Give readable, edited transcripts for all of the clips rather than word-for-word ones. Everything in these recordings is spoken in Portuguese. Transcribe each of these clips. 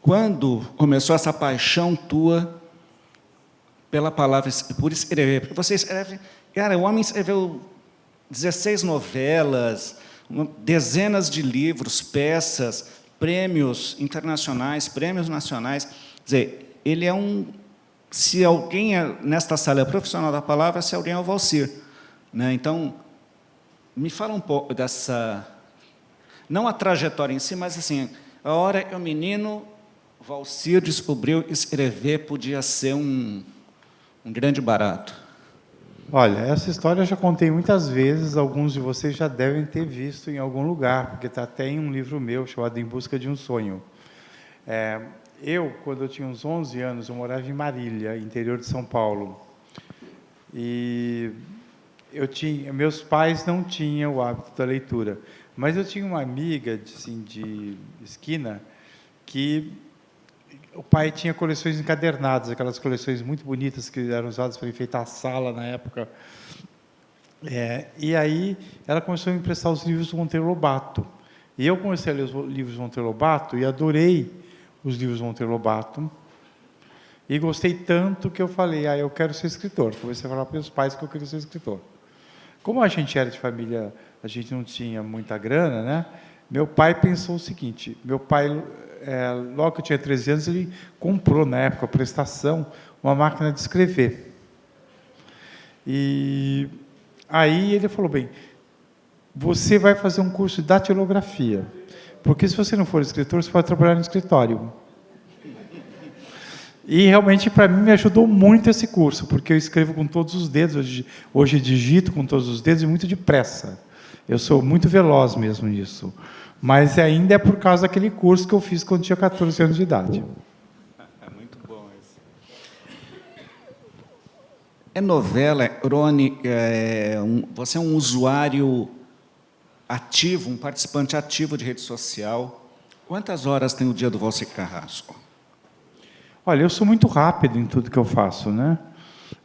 quando começou essa paixão tua pela palavra, por escrever? Porque você escreve... Cara, o homem escreveu 16 novelas, dezenas de livros, peças, prêmios internacionais, prêmios nacionais. Quer dizer, ele é um... Se alguém nesta sala é profissional da palavra, se alguém é o Valcir, né? Então, me fala um pouco dessa... Não a trajetória em si, mas assim, a hora que o menino Valcir descobriu que escrever podia ser um grande barato. Olha, essa história eu já contei muitas vezes, alguns de vocês já devem ter visto em algum lugar, porque está até em um livro meu chamado Em Busca de um Sonho. Quando eu tinha uns 11 anos, eu morava em Marília, interior de São Paulo. E meus pais não tinham o hábito da leitura, mas eu tinha uma amiga de esquina que o pai tinha coleções encadernadas, aquelas coleções muito bonitas que eram usadas para enfeitar a sala na época. E aí ela começou a me emprestar os livros do Monteiro Lobato. E eu comecei a ler os livros do Monteiro Lobato e adorei os livros do Monteiro Lobato. E gostei tanto que eu falei, eu quero ser escritor. Comecei a falar para meus pais que eu queria ser escritor. Como a gente era de família, a gente não tinha muita grana, né? Meu pai pensou o seguinte, meu pai... logo que eu tinha 13 anos, ele comprou, na época, a prestação, uma máquina de escrever. E aí ele falou, bem, você vai fazer um curso de datilografia, porque se você não for escritor, você pode trabalhar no escritório. E realmente, para mim, me ajudou muito esse curso, porque eu escrevo com todos os dedos, hoje digito com todos os dedos e muito depressa. Eu sou muito veloz mesmo nisso. Mas ainda é por causa daquele curso que eu fiz quando tinha 14 anos de idade. É muito bom isso. É novela, é crônica, você é um usuário ativo, um participante ativo de rede social. Quantas horas tem o dia do Valcir Carrasco? Olha, eu sou muito rápido em tudo que eu faço, né?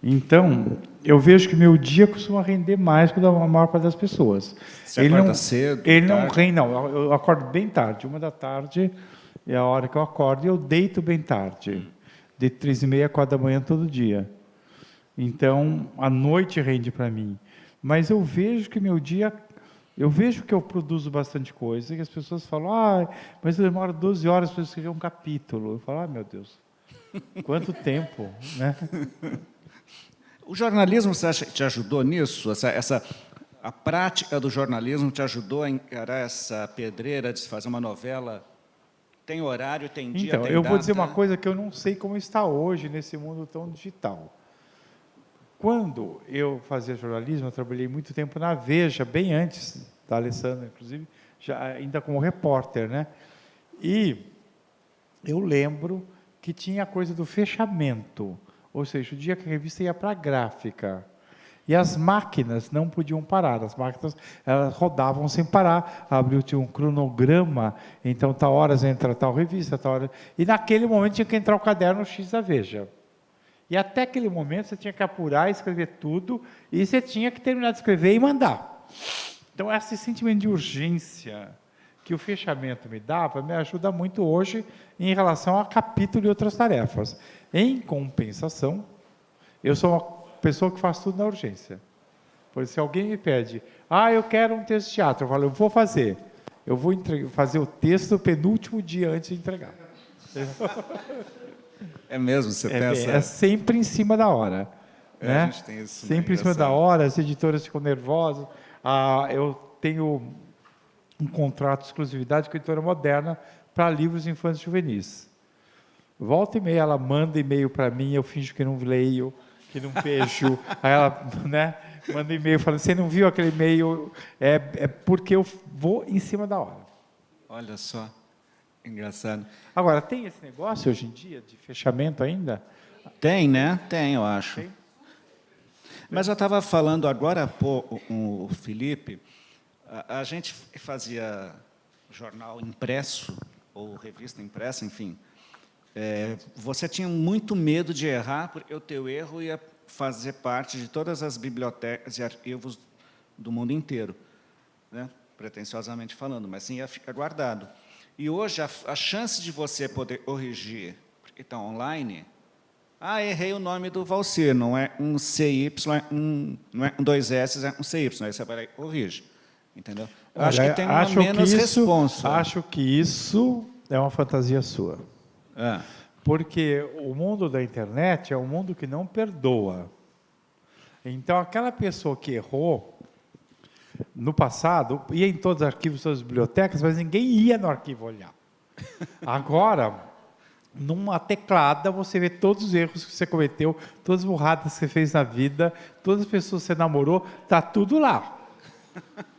Então, eu vejo que meu dia costuma render mais que o da maior parte das pessoas. Você acorda cedo? Ele não rende, não. Eu acordo bem tarde. 1h é a hora que eu acordo e eu deito bem tarde. De 3h30 a 4h todo dia. Então, a noite rende para mim. Mas eu vejo que meu dia... Eu vejo que eu produzo bastante coisa, que as pessoas falam, mas eu demoro 12 horas para escrever um capítulo. Eu falo, meu Deus, quanto tempo, né? O jornalismo, você acha que te ajudou nisso? A prática do jornalismo te ajudou a encarar essa pedreira de se fazer uma novela? Tem horário, tem dia, então, tem eu data? vou dizer uma coisa que eu não sei como está hoje nesse mundo tão digital. Quando eu fazia jornalismo, eu trabalhei muito tempo na Veja, bem antes da Alessandra, inclusive, ainda como repórter, né? E eu lembro que tinha a coisa do fechamento, ou seja, o dia que a revista ia para a gráfica. E as máquinas não podiam parar, as máquinas elas rodavam sem parar, tinha um cronograma, então tal horas entra tal revista, tal hora... E naquele momento tinha que entrar o caderno X da Veja. E até aquele momento você tinha que apurar, escrever tudo, e você tinha que terminar de escrever e mandar. Então, esse sentimento de urgência que o fechamento me dava, me ajuda muito hoje em relação a capítulo e outras tarefas. Em compensação, eu sou uma pessoa que faz tudo na urgência. Por isso, se alguém me pede, eu quero um texto de teatro, eu falo, eu vou fazer. Eu vou fazer o texto no penúltimo dia antes de entregar. É mesmo? Você pensa? É sempre em cima da hora. Né? A gente tem isso. Sempre em cima da hora, as editoras ficam nervosas. Eu tenho um contrato de exclusividade com a Editora Moderna para livros infantis e juvenis. Volta e meia, ela manda e-mail para mim, eu finjo que não leio, que não vejo. Aí ela manda e-mail falando, você não viu aquele e-mail? É porque eu vou em cima da hora. Olha só, engraçado. Agora, tem esse negócio hoje em dia de fechamento ainda? Tem, né? Tem, eu acho. Tem? Mas eu estava falando agora com o Felipe, a gente fazia jornal impresso, ou revista impressa, enfim. Você tinha muito medo de errar, porque o teu erro ia fazer parte de todas as bibliotecas e arquivos do mundo inteiro, né? Pretensiosamente falando, mas sim ia ficar guardado. E hoje, a chance de você poder corrigir, porque está online, errei o nome do Valcir, não é um CY, não é um 2S, é um CY, aí você vai lá e corrige. Entendeu? Eu acho que tem uma menos responsa. Acho que isso é uma fantasia sua. Porque o mundo da internet é um mundo que não perdoa. Então, aquela pessoa que errou no passado ia em todos os arquivos, todas as bibliotecas, mas ninguém ia no arquivo olhar. Agora, numa teclada, você vê todos os erros que você cometeu, todas as burradas que você fez na vida, todas as pessoas que você namorou, está tudo lá.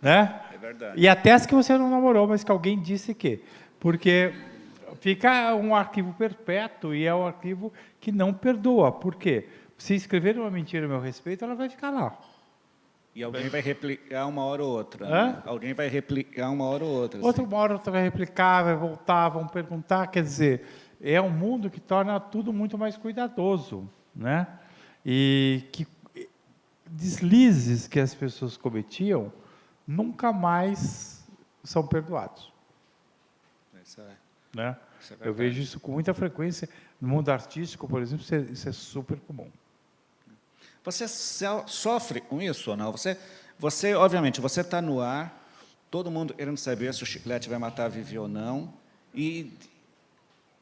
Né? É verdade. E até as que você não namorou, mas que alguém disse que. Porque fica um arquivo perpétuo e é um arquivo que não perdoa. Por quê? Se escrever uma mentira a meu respeito, ela vai ficar lá. E alguém vai replicar uma hora ou outra. Né? Alguém vai replicar uma hora ou outra. Uma hora ou outra vai replicar, vai voltar, vão perguntar. Quer dizer, é um mundo que torna tudo muito mais cuidadoso. Né? E que deslizes que as pessoas cometiam nunca mais são perdoados. Né? Eu vejo isso com muita frequência. No mundo artístico, por exemplo, isso é super comum. Você sofre com isso ou não? Você obviamente, você está no ar, todo mundo querendo saber se o chiclete vai matar a Vivi ou não, e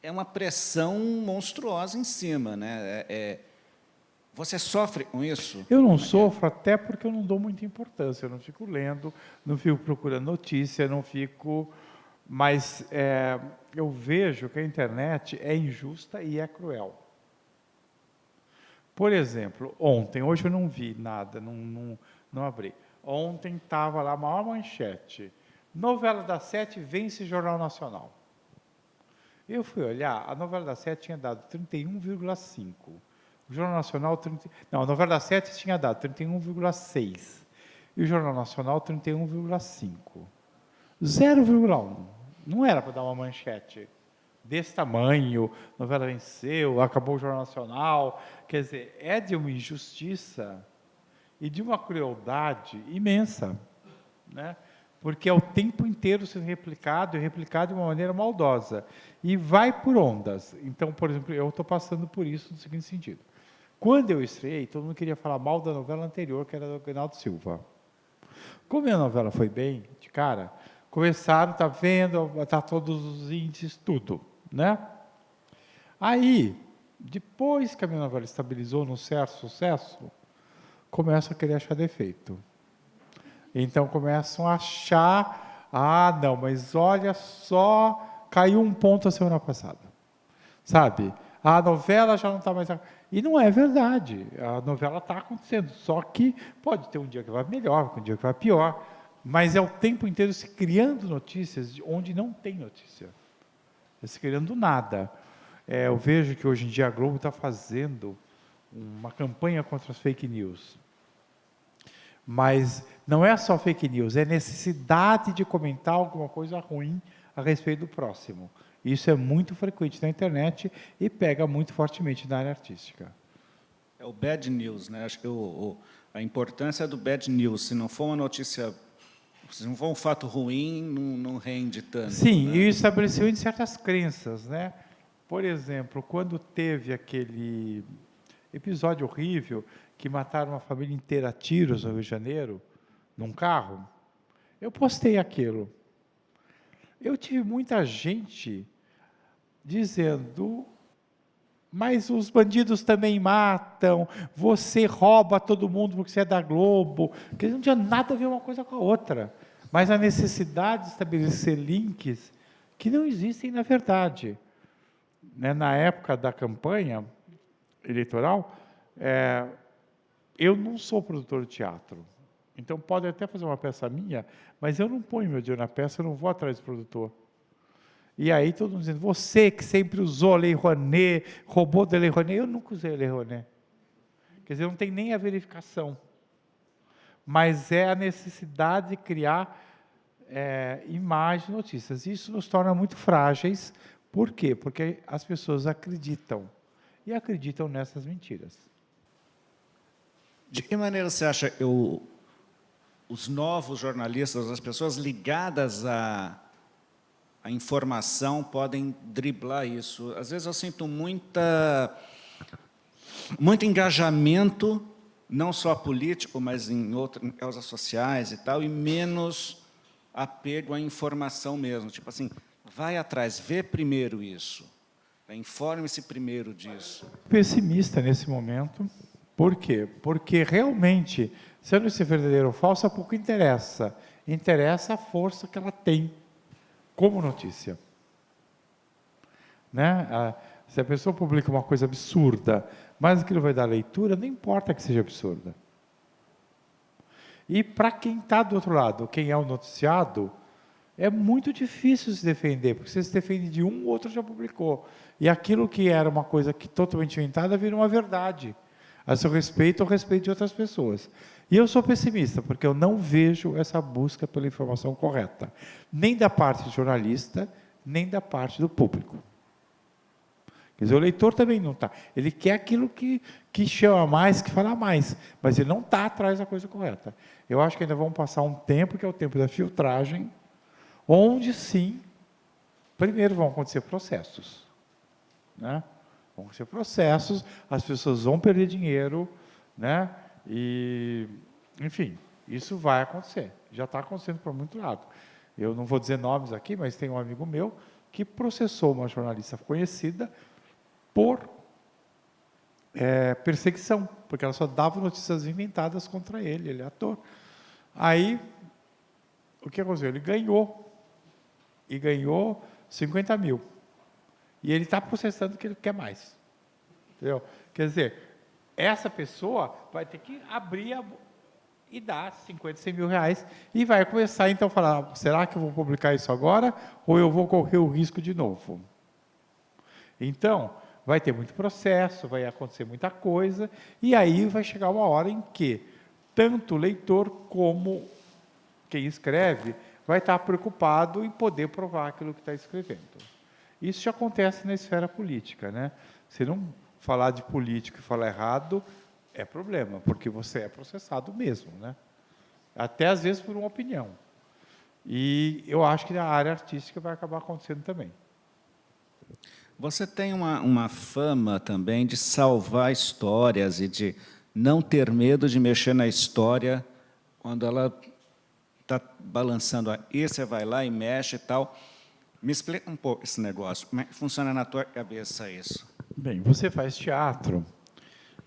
é uma pressão monstruosa em cima, né? Você sofre com isso? Eu não sofro, até porque eu não dou muita importância. Eu não fico lendo, não fico procurando notícia, não fico... Mas eu vejo que a internet é injusta e é cruel. Por exemplo, hoje eu não vi nada, não abri. Ontem estava lá a maior manchete. Novela das 7 vence Jornal Nacional. Eu fui olhar, a novela das 7 tinha dado 31,5. O Jornal Nacional... a novela das 7 tinha dado 31,6. E o Jornal Nacional, 31,5. 0,1. Não era para dar uma manchete desse tamanho, novela venceu, acabou o Jornal Nacional. Quer dizer, é de uma injustiça e de uma crueldade imensa, né? Porque é o tempo inteiro sendo replicado, e replicado de uma maneira maldosa. E vai por ondas. Então, por exemplo, eu estou passando por isso no seguinte sentido. Quando eu estreiei, todo mundo queria falar mal da novela anterior, que era do Reinaldo Silva. Como a novela foi bem, de cara, começaram, está vendo, está todos os índices, tudo, né? Aí, depois que a minha novela estabilizou num certo sucesso, começam a querer achar defeito. Então, começam a achar, não, mas olha só, caiu um ponto a semana passada. Sabe? A novela já não está mais... E não é verdade, a novela está acontecendo, só que pode ter um dia que vai melhor, um dia que vai pior, mas é o tempo inteiro se criando notícias onde não tem notícia. Se criando nada. Eu vejo que hoje em dia a Globo está fazendo uma campanha contra as fake news. Mas não é só fake news, é necessidade de comentar alguma coisa ruim a respeito do próximo. Isso é muito frequente na internet e pega muito fortemente na área artística. É o bad news, né? Acho que a importância do bad news, se não for uma notícia, se não for um fato ruim, não rende tanto. Sim, né? E estabeleceu em certas crenças, né? Por exemplo, quando teve aquele episódio horrível que mataram uma família inteira a tiros no Rio de Janeiro, num carro, eu postei aquilo. Eu tive muita gente dizendo, mas os bandidos também matam, você rouba todo mundo porque você é da Globo, que não tinha nada a ver uma coisa com a outra. Mas a necessidade de estabelecer links que não existem na verdade. Na época da campanha eleitoral, eu não sou produtor de teatro. Então, pode até fazer uma peça minha, mas eu não ponho meu dinheiro na peça, eu não vou atrás do produtor. E aí todo mundo dizendo, você que sempre usou a Lei Rouanet, roubou da Lei Rouanet, eu nunca usei a Lei Rouanet. Quer dizer, não tem nem a verificação. Mas é a necessidade de criar imagens, notícias. Isso nos torna muito frágeis. Por quê? Porque as pessoas acreditam. E acreditam nessas mentiras. De que maneira você acha que os novos jornalistas, as pessoas ligadas a informação podem driblar isso. Às vezes eu sinto muito engajamento, não só político, mas em causas sociais e tal, e menos apego à informação mesmo. Tipo assim, vai atrás, vê primeiro isso, informe-se primeiro disso. Pessimista nesse momento. Por quê? Porque realmente, sendo isso verdadeiro ou falso, pouco interessa. Interessa a força que ela tem como notícia. Né? Se a pessoa publica uma coisa absurda, mas aquilo vai dar leitura, não importa que seja absurda. E para quem está do outro lado, quem é o noticiado, é muito difícil se defender, porque você se defende de um, o outro já publicou. E aquilo que era uma coisa que totalmente inventada vira uma verdade. A seu respeito ou respeito de outras pessoas. E eu sou pessimista, porque eu não vejo essa busca pela informação correta, nem da parte do jornalista, nem da parte do público. Quer dizer, o leitor também não está. Ele quer aquilo que chama mais, que fala mais, mas ele não está atrás da coisa correta. Eu acho que ainda vamos passar um tempo, que é o tempo da filtragem, onde, sim, primeiro vão acontecer processos. Né? Vão acontecer processos, as pessoas vão perder dinheiro, né? E, enfim, isso vai acontecer. Já está acontecendo por muito lado. Eu não vou dizer nomes aqui, mas tem um amigo meu que processou uma jornalista conhecida por perseguição, porque ela só dava notícias inventadas contra ele, ele é ator. Aí, o que aconteceu? Ele ganhou, e ganhou 50 mil. E ele está processando que ele quer mais. Entendeu? Quer dizer, essa pessoa vai ter que abrir e dar 50, 100 mil reais, e vai começar, então, a falar, será que eu vou publicar isso agora, ou eu vou correr o risco de novo? Então, vai ter muito processo, vai acontecer muita coisa, e aí vai chegar uma hora em que tanto o leitor como quem escreve vai estar preocupado em poder provar aquilo que está escrevendo. Isso já acontece na esfera política, né? Se não falar de político e falar errado, é problema, porque você é processado mesmo, né? Até às vezes por uma opinião. E eu acho que na área artística vai acabar acontecendo também. Você tem uma fama também de salvar histórias e de não ter medo de mexer na história quando ela está balançando. Aí você vai lá e mexe e tal. Me explica um pouco esse negócio. Como é que funciona na tua cabeça isso? Bem, você faz teatro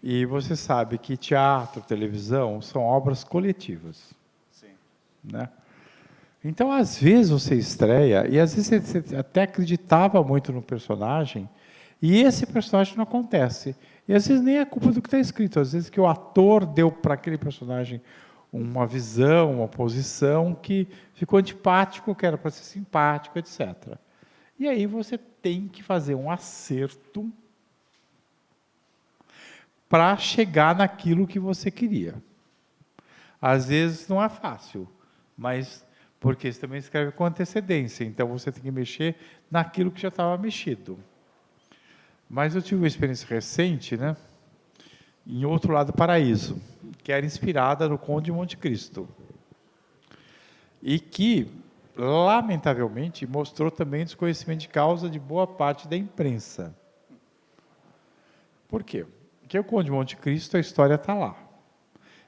e você sabe que teatro, televisão são obras coletivas. Sim. Né? Então, às vezes você estreia, e às vezes você até acreditava muito no personagem, e esse personagem não acontece. E às vezes nem é culpa do que está escrito, às vezes que o ator deu para aquele personagem uma visão, uma posição que ficou antipático, que era para ser simpático, etc. E aí você tem que fazer um acerto para chegar naquilo que você queria. Às vezes não é fácil, mas porque você também escreve com antecedência, então você tem que mexer naquilo que já estava mexido. Mas eu tive uma experiência recente, né, em Outro Lado do Paraíso, que era inspirada no Conde de Monte Cristo. E que, lamentavelmente, mostrou também desconhecimento de causa de boa parte da imprensa. Por quê? Porque o Conde de Monte Cristo, a história está lá.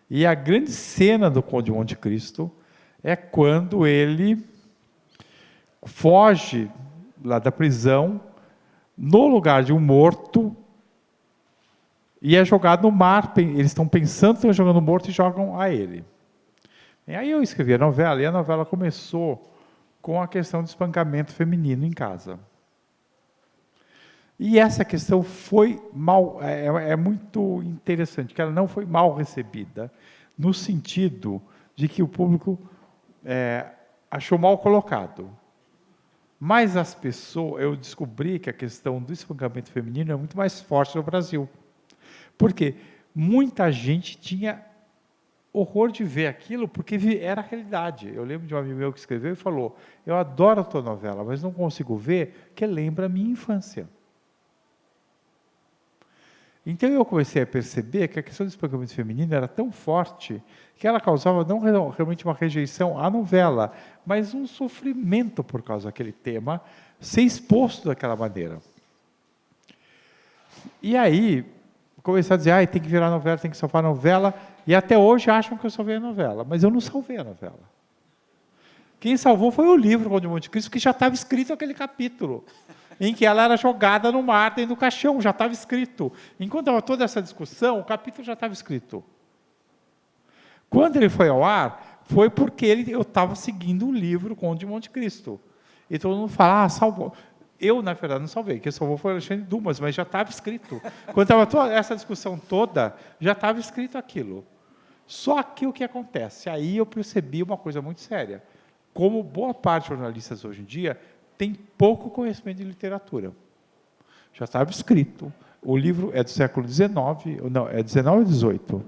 E a grande cena do Conde de Monte Cristo é quando ele foge lá da prisão, no lugar de um morto, e é jogado no mar. Eles estão pensando que estão jogando morto e jogam a ele. E aí eu escrevi a novela, e a novela começou com a questão do espancamento feminino em casa. E essa questão foi mal, é muito interessante, que ela não foi mal recebida, no sentido de que o público achou mal colocado. Mas as pessoas, eu descobri que a questão do espancamento feminino é muito mais forte no Brasil. Porque muita gente tinha horror de ver aquilo, porque era a realidade. Eu lembro de um amigo meu que escreveu e falou, eu adoro a tua novela, mas não consigo ver, porque lembra a minha infância. Então eu comecei a perceber que a questão do espancamento feminino era tão forte que ela causava não realmente uma rejeição à novela, mas um sofrimento por causa daquele tema, ser exposto daquela maneira. E aí, comecei a dizer, tem que virar novela, tem que salvar a novela, e até hoje acham que eu salvei a novela, mas eu não salvei a novela. Quem salvou foi o livro Conde de Monte Cristo, que já estava escrito aquele capítulo, em que ela era jogada no mar dentro do caixão, já estava escrito. Enquanto estava toda essa discussão, o capítulo já estava escrito. Quando ele foi ao ar, foi porque eu estava seguindo o livro Conde de Monte Cristo. E todo mundo fala, salvou. Eu, na verdade, não salvei, quem salvou foi o Alexandre Dumas, mas já estava escrito. Quando estava toda essa discussão toda, já estava escrito aquilo. Só que o que acontece? Aí eu percebi uma coisa muito séria. Como boa parte dos jornalistas hoje em dia tem pouco conhecimento de literatura. Já estava escrito. O livro é do século XIX, não, é 19 ou 18?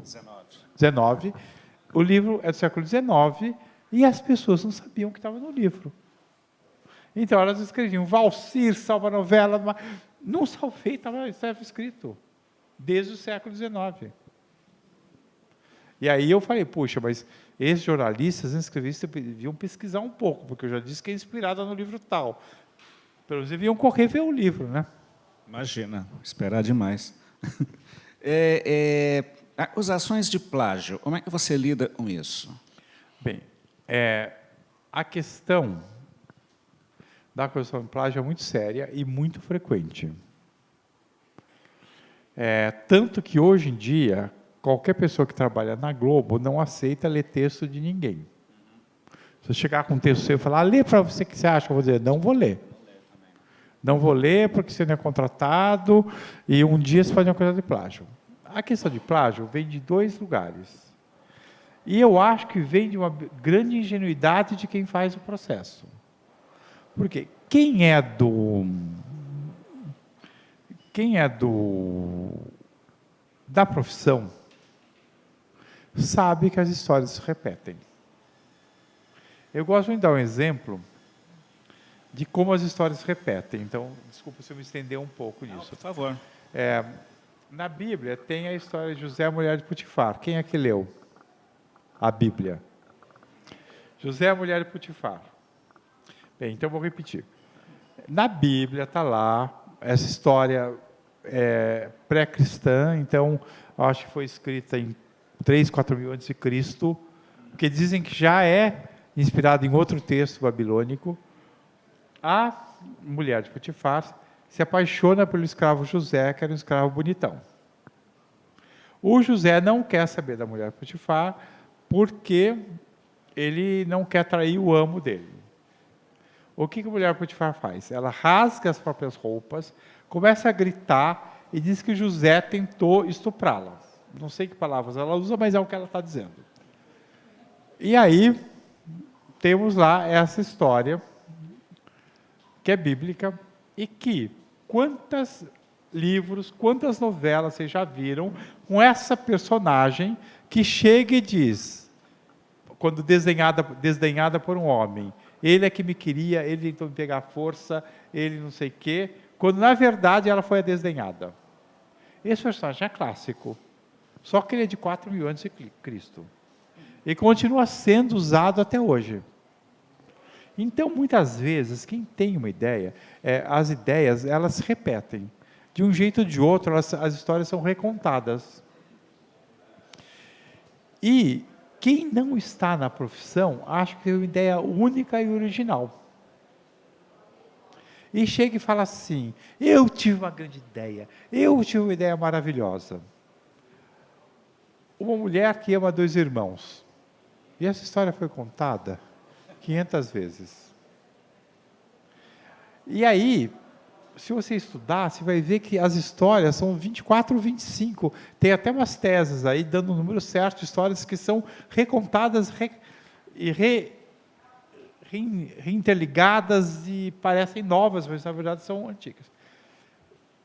19. O livro é do século XIX e as pessoas não sabiam o que estava no livro. Então, elas escreviam, Valcir salva a novela. Não salvei, estava escrito, desde o século XIX. E aí eu falei, puxa, mas esses jornalistas, inscrevistas, deviam pesquisar um pouco, porque eu já disse que é inspirada no livro tal. Pelo menos deviam correr ver o livro, né? Imagina, esperar demais. Acusações de plágio, como é que você lida com isso? Bem, a questão da acusação de plágio é muito séria e muito frequente. Tanto que, hoje em dia, qualquer pessoa que trabalha na Globo não aceita ler texto de ninguém. Se eu chegar com um texto seu e falar, lê para você o que você acha, eu vou dizer, não vou ler. Não vou ler porque você não é contratado e um dia você faz uma coisa de plágio. A questão de plágio vem de dois lugares. E eu acho que vem de uma grande ingenuidade de quem faz o processo. Porque quem é da profissão sabe que as histórias se repetem. Eu gosto de dar um exemplo de como as histórias se repetem. Então, desculpa se eu me estender um pouco nisso. Não, por favor. Na Bíblia tem a história de José, a mulher de Potifar. Quem é que leu a Bíblia? José, a mulher de Potifar. Bem, então eu vou repetir. Na Bíblia está lá, essa história pré-cristã, então acho que foi escrita em 3, 4 mil a.C., porque dizem que já é inspirado em outro texto babilônico. A mulher de Potifar se apaixona pelo escravo José, que era um escravo bonitão. O José não quer saber da mulher de Potifar, porque ele não quer trair o amo dele. O que a mulher de Potifar faz? Ela rasga as próprias roupas, começa a gritar e diz que José tentou estuprá-la. Não sei que palavras ela usa, mas é o que ela está dizendo. E aí, temos lá essa história, que é bíblica, e que quantos livros, quantas novelas vocês já viram com essa personagem que chega e diz, quando desdenhada por um homem, ele é que me queria, ele tentou me pegar à força, ele não sei o quê, quando na verdade ela foi a desdenhada. Esse personagem é clássico, só que ele é de 4 mil anos de Cristo. E continua sendo usado até hoje. Então, muitas vezes, quem tem uma ideia, as ideias, elas se repetem. De um jeito ou de outro, as histórias são recontadas. E quem não está na profissão, acha que tem uma ideia única e original. E chega e fala assim, eu tive uma grande ideia, eu tive uma ideia maravilhosa. Uma mulher que ama 2 irmãos. E essa história foi contada 500 vezes. E aí, se você estudar, você vai ver que as histórias são 24 ou 25. Tem até umas teses aí, dando o número certo de histórias que são recontadas e reinterligadas e parecem novas, mas na verdade são antigas.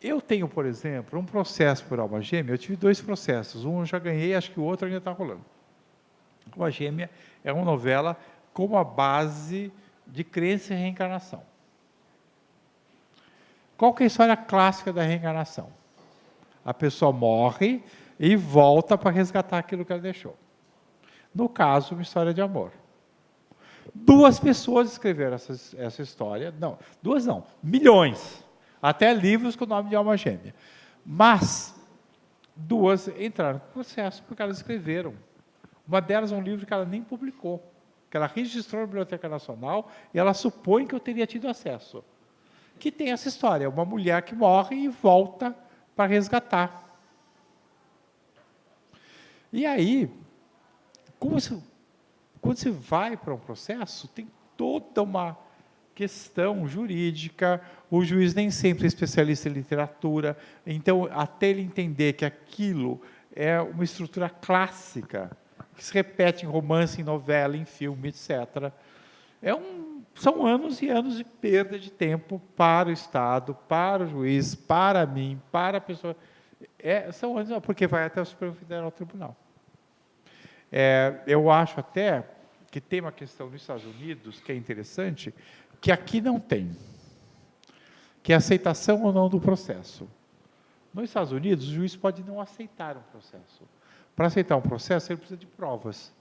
Eu tenho, por exemplo, um processo por alma gêmea, eu tive 2 processos, um eu já ganhei, acho que o outro ainda está rolando. Alma Gêmea é uma novela com uma base de crença e reencarnação. Qual que é a história clássica da reencarnação? A pessoa morre e volta para resgatar aquilo que ela deixou. No caso, uma história de amor. 2 pessoas escreveram essa história. Não, 2 não, milhões. Até livros com o nome de alma gêmea. Mas 2 entraram no processo porque elas escreveram. Uma delas é um livro que ela nem publicou, que ela registrou na Biblioteca Nacional e ela supõe que eu teria tido acesso. Que tem essa história, uma mulher que morre e volta para resgatar. E aí, quando você vai para um processo, tem toda uma questão jurídica, o juiz nem sempre é especialista em literatura, então, até ele entender que aquilo é uma estrutura clássica, que se repete em romance, em novela, em filme, etc., são anos e anos de perda de tempo para o Estado, para o juiz, para mim, para a pessoa. São anos, porque vai até o Supremo Federal Tribunal. Eu acho até que tem uma questão nos Estados Unidos que é interessante, que aqui não tem, que é a aceitação ou não do processo. Nos Estados Unidos, o juiz pode não aceitar um processo. Para aceitar um processo, ele precisa de provas.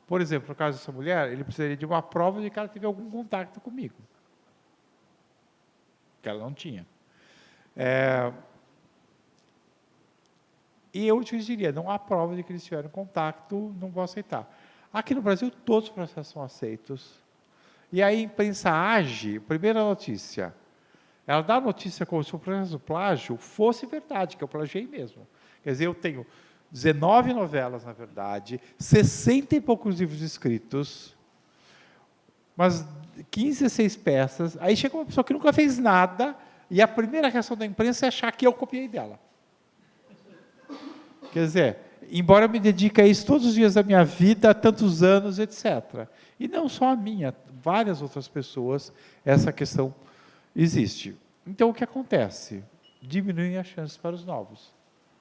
Por exemplo, no caso dessa mulher, ele precisaria de uma prova de que ela teve algum contato comigo, que ela não tinha. E eu te diria, não há prova de que eles tiveram contato, não vou aceitar. Aqui no Brasil, todos os processos são aceitos. E aí a imprensa age, primeira notícia, ela dá a notícia como se o processo do plágio fosse verdade, que eu plagiei mesmo. Quer dizer, eu tenho 19 novelas, na verdade, 60 e poucos livros escritos, umas 15, 16 peças, aí chega uma pessoa que nunca fez nada, e a primeira reação da imprensa é achar que eu copiei dela. Quer dizer, embora eu me dedique a isso todos os dias da minha vida, há tantos anos, etc. E não só a minha, várias outras pessoas, essa questão existe. Então, o que acontece? Diminuem as chances para os novos.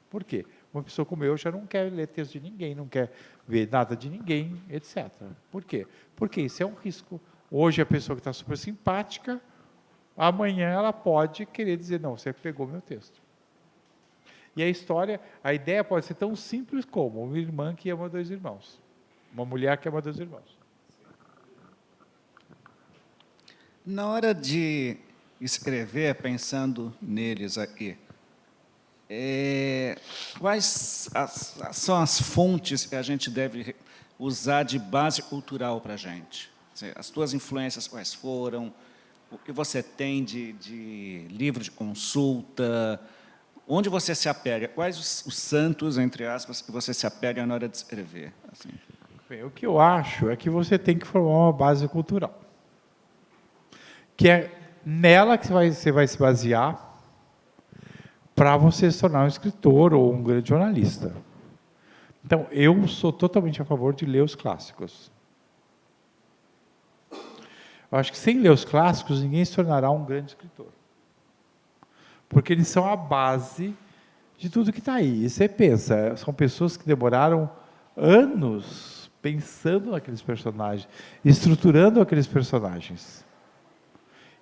Por quê? Uma pessoa como eu já não quer ler texto de ninguém, não quer ver nada de ninguém, etc. Por quê? Porque isso é um risco. Hoje a pessoa que está super simpática, amanhã ela pode querer dizer, não, você pegou meu texto. E a ideia pode ser tão simples como uma irmã que ama 2 irmãos. Uma mulher que ama 2 irmãos. Na hora de escrever, pensando neles aqui, quais são as fontes que a gente deve usar de base cultural para a gente? As tuas influências quais foram? O que você tem de livro de consulta? Onde você se apega? Quais os santos, entre aspas, que você se apega na hora de escrever? Assim. Bem, o que eu acho é que você tem que formar uma base cultural. Que é nela que você vai se basear para você se tornar um escritor ou um grande jornalista. Então, eu sou totalmente a favor de ler os clássicos. Eu acho que sem ler os clássicos, ninguém se tornará um grande escritor. Porque eles são a base de tudo que está aí. E você pensa, são pessoas que demoraram anos pensando naqueles personagens, estruturando aqueles personagens.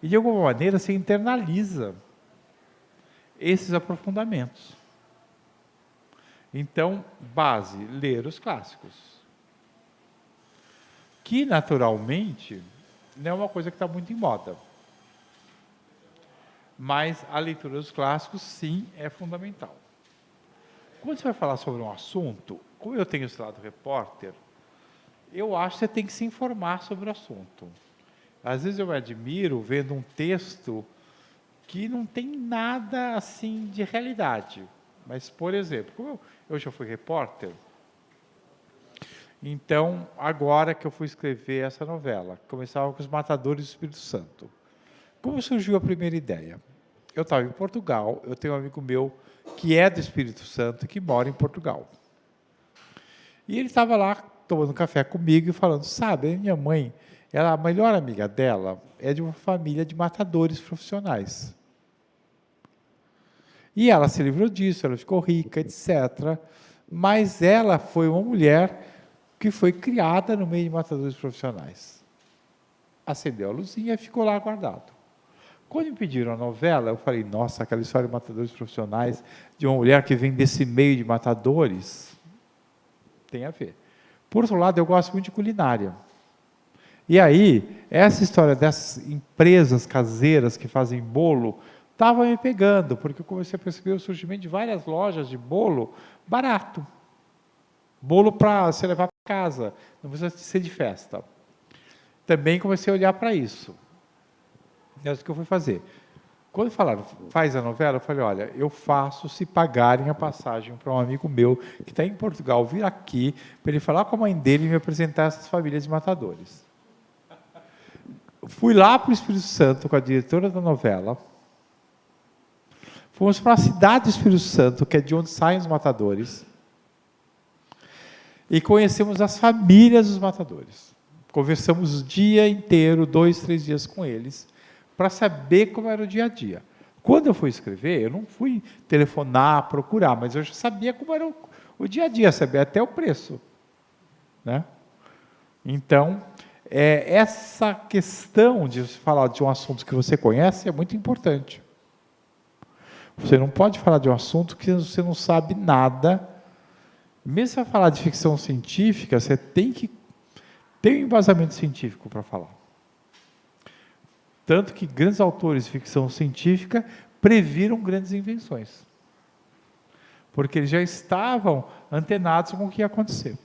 E, de alguma maneira, você internaliza esses aprofundamentos. Então, base, ler os clássicos. Que, naturalmente, não é uma coisa que está muito em moda. Mas a leitura dos clássicos, sim, é fundamental. Quando você vai falar sobre um assunto, como eu tenho esse lado repórter, eu acho que você tem que se informar sobre o assunto. Às vezes eu me admiro vendo um texto que não tem nada assim de realidade. Mas, por exemplo, como eu já fui repórter, então, agora que eu fui escrever essa novela, começava com os Matadores do Espírito Santo. Como surgiu a primeira ideia? Eu estava em Portugal, eu tenho um amigo meu que é do Espírito Santo e que mora em Portugal. E ele estava lá tomando café comigo e falando, sabe, a minha mãe, a melhor amiga dela é de uma família de matadores profissionais. E ela se livrou disso, ela ficou rica, etc. Mas ela foi uma mulher que foi criada no meio de matadores profissionais. Acendeu a luzinha e ficou lá guardado. Quando me pediram a novela, eu falei, nossa, aquela história de matadores profissionais, de uma mulher que vem desse meio de matadores, tem a ver. Por outro lado, eu gosto muito de culinária. E aí, essa história dessas empresas caseiras que fazem bolo, estava me pegando, porque eu comecei a perceber o surgimento de várias lojas de bolo barato. Bolo para você levar para casa, não precisa ser de festa. Também comecei a olhar para isso. É o que eu fui fazer. Quando falaram, faz a novela, eu falei, olha, eu faço se pagarem a passagem para um amigo meu que está em Portugal vir aqui, para ele falar com a mãe dele e me apresentar essas famílias de matadores. Fui lá para o Espírito Santo com a diretora da novela. Fomos para a cidade do Espírito Santo, que é de onde saem os matadores. E conhecemos as famílias dos matadores. Conversamos o dia inteiro, 2, 3 dias com eles, para saber como era o dia a dia. Quando eu fui escrever, eu não fui telefonar, procurar, mas eu já sabia como era o dia a dia, sabia até o preço. Né? Então, essa questão de falar de um assunto que você conhece é muito importante. Você não pode falar de um assunto que você não sabe nada. Mesmo se você falar de ficção científica, você tem que ter um embasamento científico para falar. Tanto que grandes autores de ficção científica previram grandes invenções. Porque eles já estavam antenados com o que ia acontecer.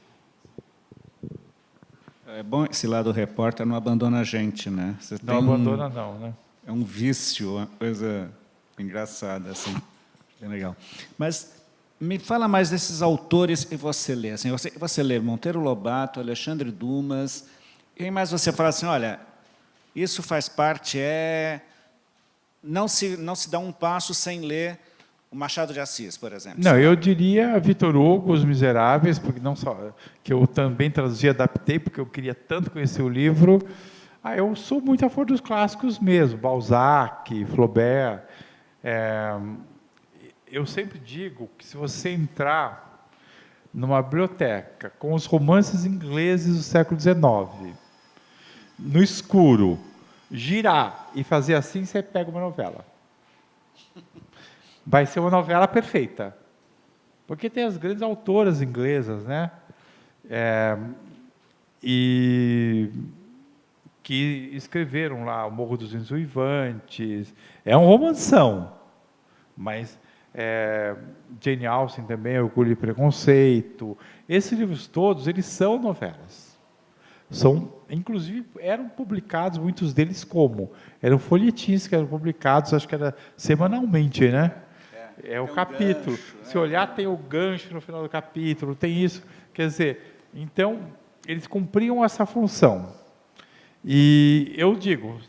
É bom esse lado do repórter não abandona a gente, né? Você não abandona não, né? É um vício, uma coisa engraçada, assim. Bem legal. Mas me fala mais desses autores que você lê. Assim, você lê Monteiro Lobato, Alexandre Dumas, e mais você fala assim, olha, isso faz parte, não se dá um passo sem ler o Machado de Assis, por exemplo. Não, eu diria Victor Hugo, Os Miseráveis, porque não só que eu também traduzi e adaptei, porque eu queria tanto conhecer o livro. Eu sou muito a favor dos clássicos mesmo, Balzac, Flaubert. Eu sempre digo que se você entrar numa biblioteca com os romances ingleses do século XIX, no escuro, girar e fazer assim, você pega uma novela. Vai ser uma novela perfeita. Porque tem as grandes autoras inglesas, né? E que escreveram lá O Morro dos Uivantes. É um romanção, mas Jane Austen também, Orgulho e Preconceito. Esses livros todos, eles são novelas. Inclusive, eram publicados, muitos deles eram folhetins que eram publicados, acho que era semanalmente, né? É o capítulo. Gancho, Se olhar, tem o gancho no final do capítulo, tem isso. Quer dizer, então, eles cumpriam essa função. E eu digo,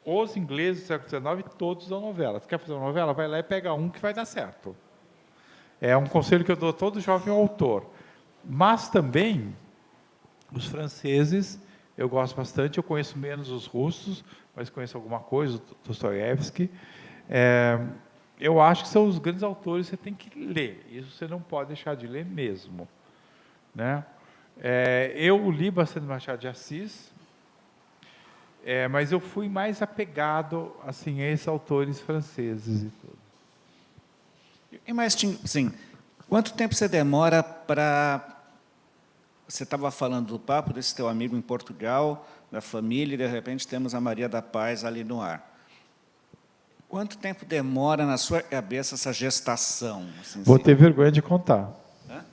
os ingleses do século XIX, todos dão novela. Você quer fazer uma novela? Vai lá e pega um que vai dar certo. É um conselho que eu dou a todo jovem autor. Mas também, os franceses, eu gosto bastante, eu conheço menos os russos, mas conheço alguma coisa, o Dostoiévski. Eu acho que são os grandes autores que você tem que ler. Isso você não pode deixar de ler mesmo. Né? Eu li bastante Machado de Assis, mas eu fui mais apegado assim, a esses autores franceses e tudo. E mais, assim, quanto tempo você demora para... Você estava falando do papo desse teu amigo em Portugal, da família, e de repente temos a Maria da Paz ali no ar. Quanto tempo demora na sua cabeça essa gestação? Assim, Vou ter vergonha de contar. Hã?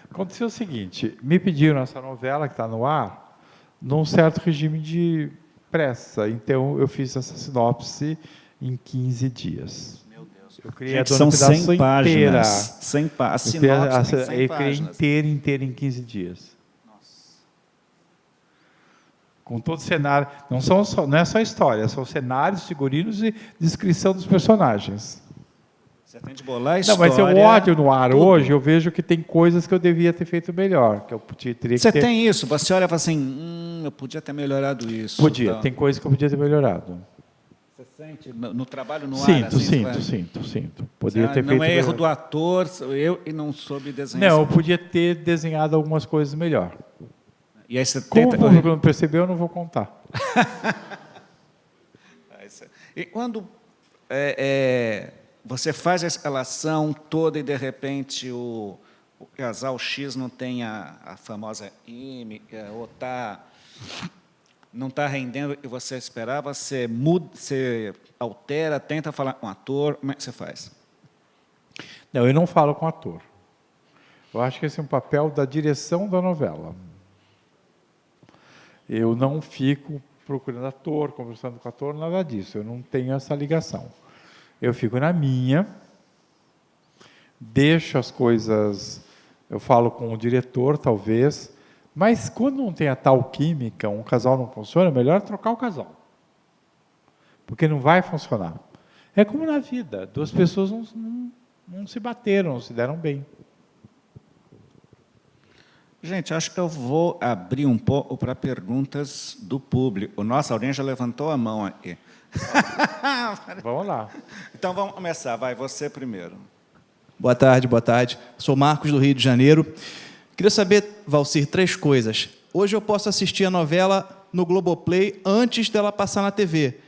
Aconteceu o seguinte, me pediram essa novela que está no ar, num certo regime de pressa. Então, eu fiz essa sinopse em 15 dias. Meu Deus. Eu criei Gente, são 100 páginas. 100 páginas. Eu criei inteira em 15 dias. Com todo o cenário, não é só história, são cenários, figurinos e descrição dos personagens. Você tem de bolar a história... Não, mas eu olho no ar tudo. Hoje, eu vejo que tem coisas que eu devia ter feito melhor. Que eu teria você que ter... tem isso? Você olha e fala assim, eu podia ter melhorado isso. Podia, então. tem coisas que eu podia ter melhorado. Você sente no trabalho no ar? Sinto. Poderia ter feito não é erro melhor. do ator, eu e não soube desenhar. Não, eu podia ter desenhado algumas coisas melhor. E aí você Como tenta... o público não percebeu, eu não vou contar. E quando você faz essa relação toda e, de repente, o casal X não tem a famosa química, ou não está rendendo o que você esperava, você muda, você altera, tenta falar com o ator, como é que você faz? Não, eu não falo com o ator. Eu acho que esse é um papel da direção da novela. Eu não fico procurando ator, conversando com o ator, nada disso. Eu não tenho essa ligação. Eu fico na minha, deixo as coisas, eu falo com o diretor, talvez, mas quando não tem a tal química, um casal não funciona, é melhor trocar o casal. Porque não vai funcionar. É como na vida, duas pessoas não se bateram, não se deram bem. Gente, acho que eu vou abrir um pouco para perguntas do público. Nossa, alguém já levantou a mão aqui. Vamos lá. Então, vamos começar. Vai, você primeiro. Boa tarde, boa tarde. Sou Marcos, do Rio de Janeiro. Queria saber, Valcir, 3 coisas. Hoje eu posso assistir a novela no Globoplay antes dela passar na TV.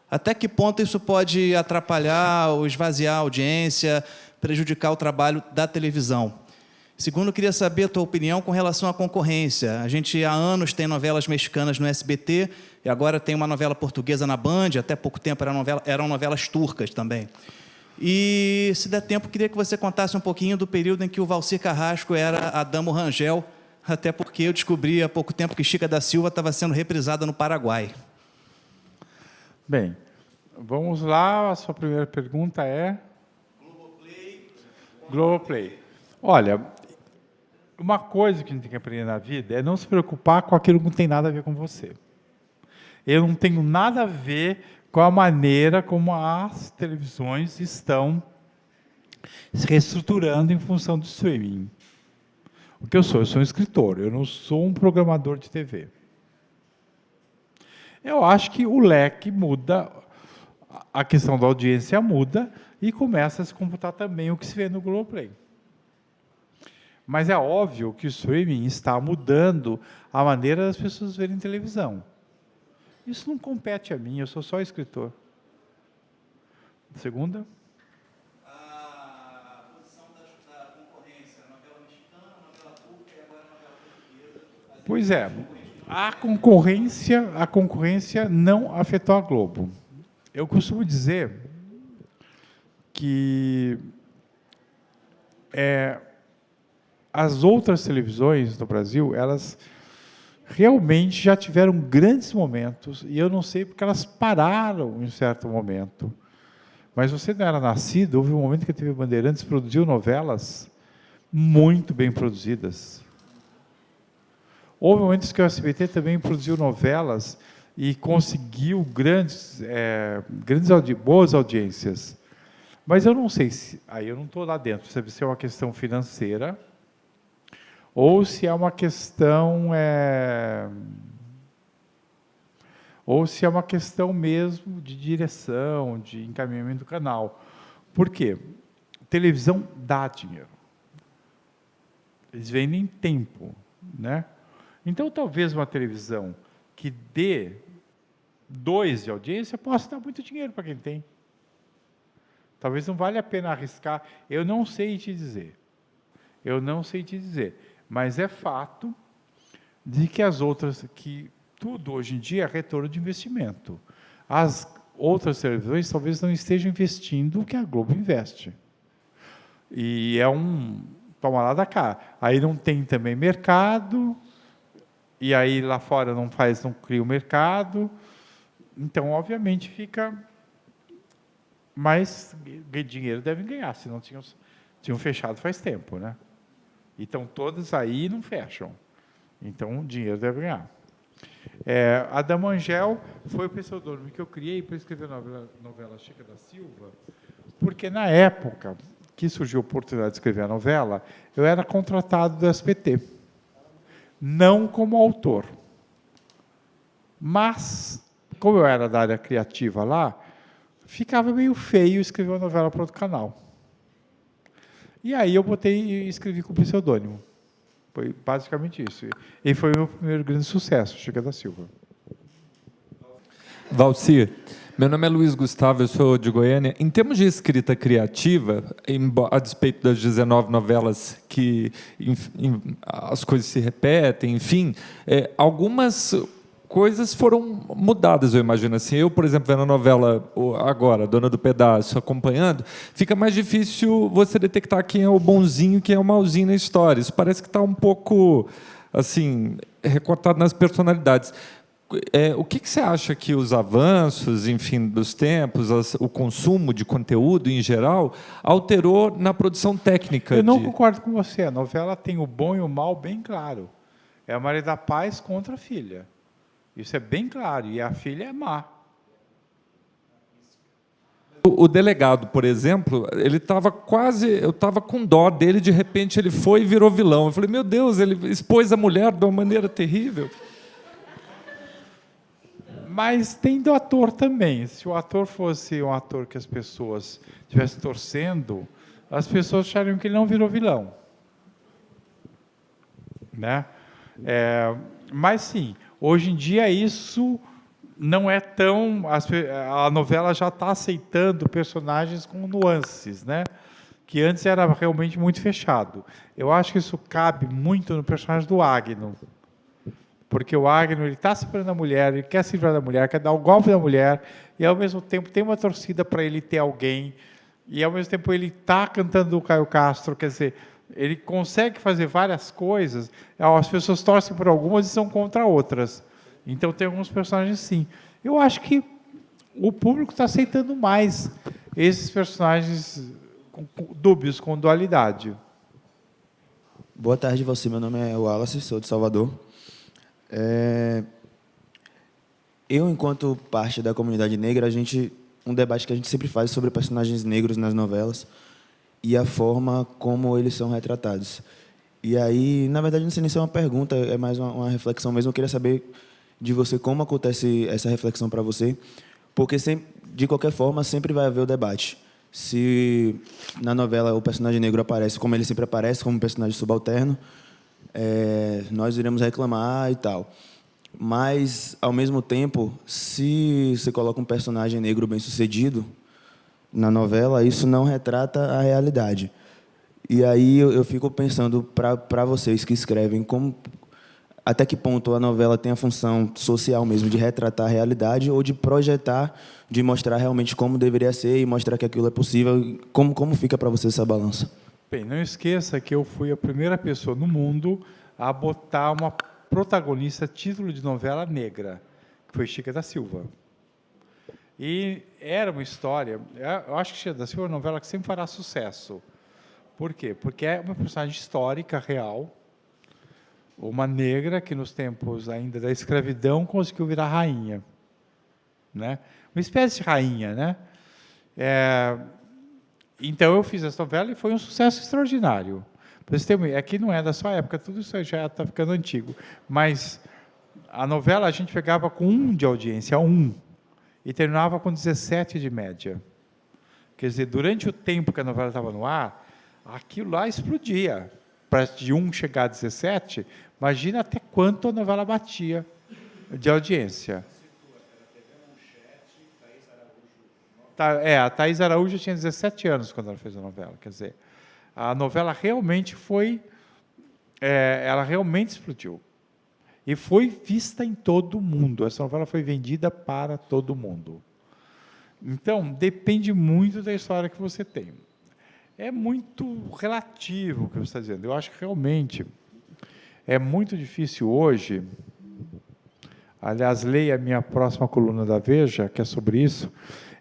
Até que ponto isso pode atrapalhar ou esvaziar a audiência, prejudicar o trabalho da televisão? Segundo, eu queria saber a tua opinião com relação à concorrência. A gente há anos tem novelas mexicanas no SBT e agora tem uma novela portuguesa na Band, até pouco tempo eram novelas turcas também. E, se der tempo, queria que você contasse um pouquinho do período em que o Valcir Carrasco era Adamo Rangel, até porque eu descobri há pouco tempo que Chica da Silva estava sendo reprisada no Paraguai. Bem, vamos lá. A sua primeira pergunta é? Globoplay. Olha, uma coisa que a gente tem que aprender na vida é não se preocupar com aquilo que não tem nada a ver com você. Eu não tenho nada a ver com a maneira como as televisões estão se reestruturando em função do streaming. O que eu sou um escritor, eu não sou um programador de TV. Eu acho que o leque muda, a questão da audiência muda e começa a se computar também o que se vê no Globoplay. Mas é óbvio que o streaming está mudando a maneira das pessoas verem televisão. Isso não compete a mim, eu sou só escritor. Segunda? A posição da concorrência, novela mexicana, novela turca e agora novela portuguesa. Pois é, a concorrência não afetou a Globo. Eu costumo dizer que as outras televisões no Brasil, elas realmente já tiveram grandes momentos, e eu não sei porque elas pararam em um certo momento. Mas você não era nascido, houve um momento que a TV Bandeirantes produziu novelas muito bem produzidas. Houve momentos que o SBT também produziu novelas e conseguiu boas audiências. Mas eu não sei se, aí eu não estou lá dentro, se é uma questão financeira, ou se é uma questão mesmo de direção, de encaminhamento do canal. Por quê? Televisão dá dinheiro. Eles vendem tempo, né? Então, talvez uma televisão que dê 2 de audiência possa dar muito dinheiro para quem tem. Talvez não valha a pena arriscar. Eu não sei te dizer. Mas é fato de que as outras, que tudo hoje em dia é retorno de investimento. As outras televisões talvez não estejam investindo o que a Globo investe. E é toma lá da cá. Aí não tem também mercado, e aí lá fora não cria o mercado. Então, obviamente, fica... Mas dinheiro devem ganhar, senão tinham fechado faz tempo, né? Então, todas aí não fecham. Então, dinheiro deve ganhar. Adamo Rangel foi o pseudônimo que eu criei para escrever a novela Chica da Silva, porque, na época que surgiu a oportunidade de escrever a novela, eu era contratado do SBT, não como autor. Mas, como eu era da área criativa lá, ficava meio feio escrever uma novela para outro canal. E aí eu botei e escrevi com pseudônimo. Foi basicamente isso. E foi o meu primeiro grande sucesso, Chica da Silva. Valcir, Meu nome é Luiz Gustavo, eu sou de Goiânia. Em termos de escrita criativa, a despeito das 19 novelas que as coisas se repetem, enfim, algumas coisas foram mudadas, eu imagino assim. Eu, por exemplo, vendo a novela agora, Dona do Pedaço, acompanhando, fica mais difícil você detectar quem é o bonzinho e quem é o malzinho na história. Isso parece que está um pouco assim recortado nas personalidades. O que você acha que os avanços, enfim, dos tempos, o consumo de conteúdo em geral, alterou na produção técnica? Eu não concordo com você. A novela tem o bom e o mal bem claro. É a Maria da Paz contra a filha. Isso é bem claro. E a filha é má. O delegado, por exemplo, ele estava eu estava com dó dele, de repente ele foi e virou vilão. Eu falei, meu Deus, ele expôs a mulher de uma maneira terrível. Mas tem do ator também. Se o ator fosse um ator que as pessoas estivessem torcendo, as pessoas achariam que ele não virou vilão. Né? Mas, sim, hoje em dia isso não é tão... A novela já está aceitando personagens com nuances, né? Que antes era realmente muito fechado. Eu acho que isso cabe muito no personagem do Agno. Porque o Agno está separando a mulher, ele quer se livrar da mulher, quer dar o golpe da mulher, e ao mesmo tempo tem uma torcida para ele ter alguém, e ao mesmo tempo ele está cantando o Caio Castro, quer dizer, ele consegue fazer várias coisas, as pessoas torcem por algumas e são contra outras. Então tem alguns personagens sim. Eu acho que o público está aceitando mais esses personagens dúbios, com dualidade. Boa tarde, você. Meu nome é Wallace, sou de Salvador. Eu, enquanto parte da comunidade negra, um debate que a gente sempre faz sobre personagens negros nas novelas e a forma como eles são retratados. E aí, na verdade, não sei nem se é uma pergunta, é mais uma reflexão mesmo. Eu queria saber de você como acontece essa reflexão para você, porque, de qualquer forma, sempre vai haver o debate. Se na novela o personagem negro aparece como ele sempre aparece, como um personagem subalterno, nós iremos reclamar e tal. Mas, ao mesmo tempo, se você coloca um personagem negro bem-sucedido na novela, isso não retrata a realidade. E aí eu fico pensando, para vocês que escrevem, até que ponto a novela tem a função social mesmo, de retratar a realidade ou de projetar, de mostrar realmente como deveria ser e mostrar que aquilo é possível. Como fica para vocês essa balança? Bem, não esqueça que eu fui a primeira pessoa no mundo a botar uma protagonista título de novela negra, que foi Chica da Silva. E era uma história, eu acho que Chica da Silva é uma novela que sempre fará sucesso. Por quê? Porque é uma personagem histórica, real, uma negra que nos tempos ainda da escravidão conseguiu virar rainha. Né? Uma espécie de rainha, né? Então, eu fiz essa novela e foi um sucesso extraordinário. Aqui não é da sua época, tudo isso já está ficando antigo. Mas a novela a gente pegava com 1 de audiência, 1, e terminava com 17 de média. Quer dizer, durante o tempo que a novela estava no ar, aquilo lá explodia. Para de 1 chegar a 17, imagina até quanto a novela batia de audiência. A Thaís Araújo tinha 17 anos quando ela fez a novela. Quer dizer, a novela realmente ela realmente explodiu. E foi vista em todo o mundo. Essa novela foi vendida para todo mundo. Então, depende muito da história que você tem. É muito relativo o que você está dizendo. Eu acho que realmente é muito difícil hoje. Aliás, leia a minha próxima coluna da Veja, que é sobre isso.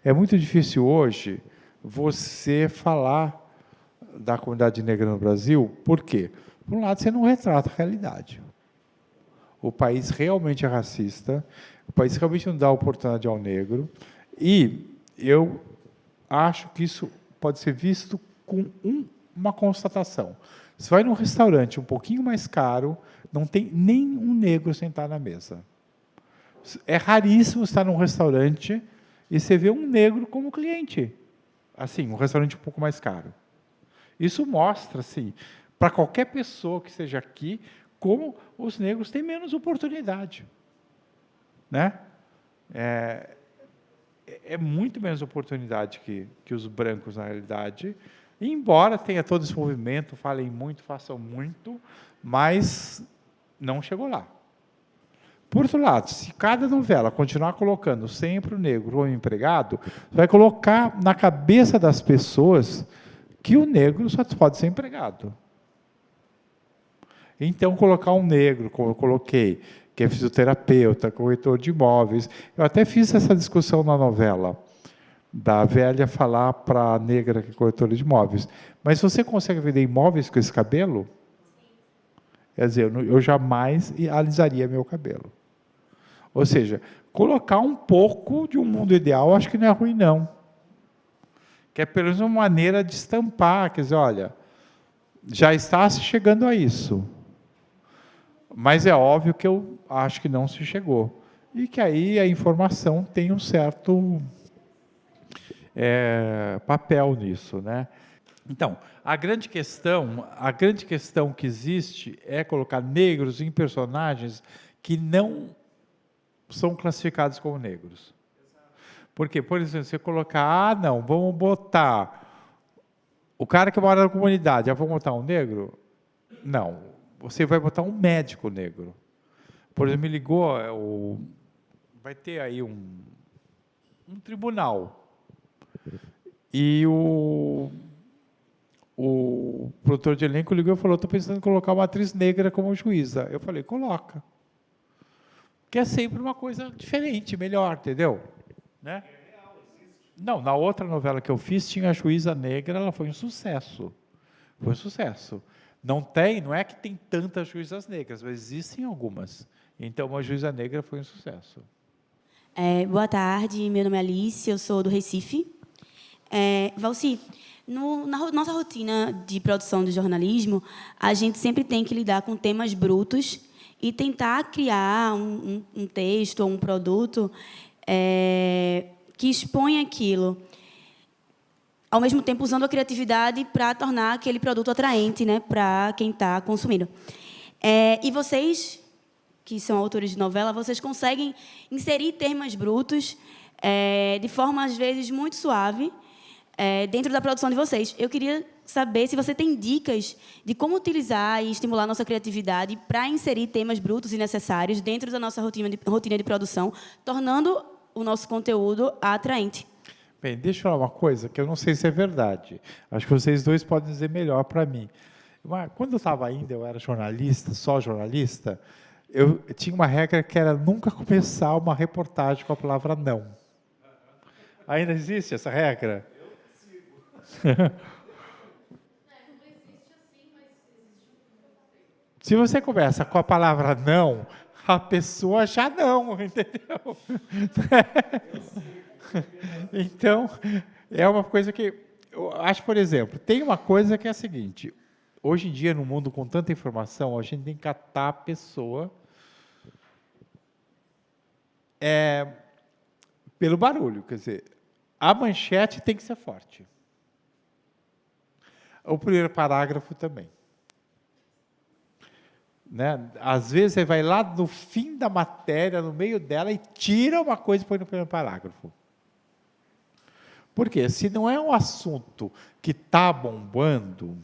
É muito difícil hoje você falar da comunidade negra no Brasil. Por quê? Por um lado, você não retrata a realidade. O país realmente é racista, o país realmente não dá oportunidade ao negro, e eu acho que isso pode ser visto com uma constatação. Você vai num restaurante um pouquinho mais caro, não tem nenhum negro sentado na mesa. É raríssimo estar num restaurante e você vê um negro como cliente. Assim, um restaurante um pouco mais caro. Isso mostra, assim, para qualquer pessoa que esteja aqui, como os negros têm menos oportunidade. Né? é muito menos oportunidade que os brancos, na realidade, embora tenha todo esse movimento, falem muito, façam muito, mas não chegou lá. Por outro lado, se cada novela continuar colocando sempre o negro como empregado, vai colocar na cabeça das pessoas que o negro só pode ser empregado. Então, colocar um negro, como eu coloquei, que é fisioterapeuta, corretor de imóveis. Eu até fiz essa discussão na novela, da velha falar para a negra que é corretora de imóveis. Mas você consegue vender imóveis com esse cabelo? Quer dizer, eu jamais alisaria meu cabelo. Ou seja, colocar um pouco de um mundo ideal, acho que não é ruim, não. Que é pelo menos uma maneira de estampar, quer dizer, olha, já está se chegando a isso. Mas é óbvio que eu acho que não se chegou. E que aí a informação tem um certo papel nisso, né? Então, a grande questão que existe é colocar negros em personagens que não são classificados como negros. Porque, por exemplo, você colocar, não, vamos botar o cara que mora na comunidade, vamos botar um negro? Não, você vai botar um médico negro. Por exemplo, me ligou, vai ter aí um tribunal. E o produtor de elenco ligou e falou, estou pensando em colocar uma atriz negra como juíza. Eu falei, coloca. Que é sempre uma coisa diferente, melhor, entendeu? Né? Não, na outra novela que eu fiz, tinha a juíza negra, ela foi um sucesso. Foi um sucesso. Não é que tem tantas juízas negras, mas existem algumas. Então, uma juíza negra foi um sucesso. Boa tarde, meu nome é Alice, eu sou do Recife. Valci, na nossa rotina de produção de jornalismo, a gente sempre tem que lidar com temas brutos e tentar criar um texto ou um produto que exponha aquilo, ao mesmo tempo usando a criatividade para tornar aquele produto atraente, né, para quem está consumindo. E vocês, que são autores de novela, vocês conseguem inserir temas brutos de forma, às vezes, muito suave dentro da produção de vocês. Eu queria saber se você tem dicas de como utilizar e estimular a nossa criatividade para inserir temas brutos e necessários dentro da nossa rotina de produção, tornando o nosso conteúdo atraente. Bem, deixa eu falar uma coisa que eu não sei se é verdade. Acho que vocês dois podem dizer melhor para mim. Quando eu estava ainda, eu era jornalista, só jornalista, eu tinha uma regra que era nunca começar uma reportagem com a palavra não. Ainda existe essa regra? Se você começa com a palavra não, a pessoa já não, entendeu? Então, é uma coisa que eu acho, por exemplo, tem uma coisa que é a seguinte: hoje em dia, no mundo com tanta informação, a gente tem que catar a pessoa pelo barulho, quer dizer, a manchete tem que ser forte. O primeiro parágrafo também. Né? Às vezes, você vai lá no fim da matéria, no meio dela, e tira uma coisa e põe no primeiro parágrafo. Por quê? Se não é um assunto que está bombando,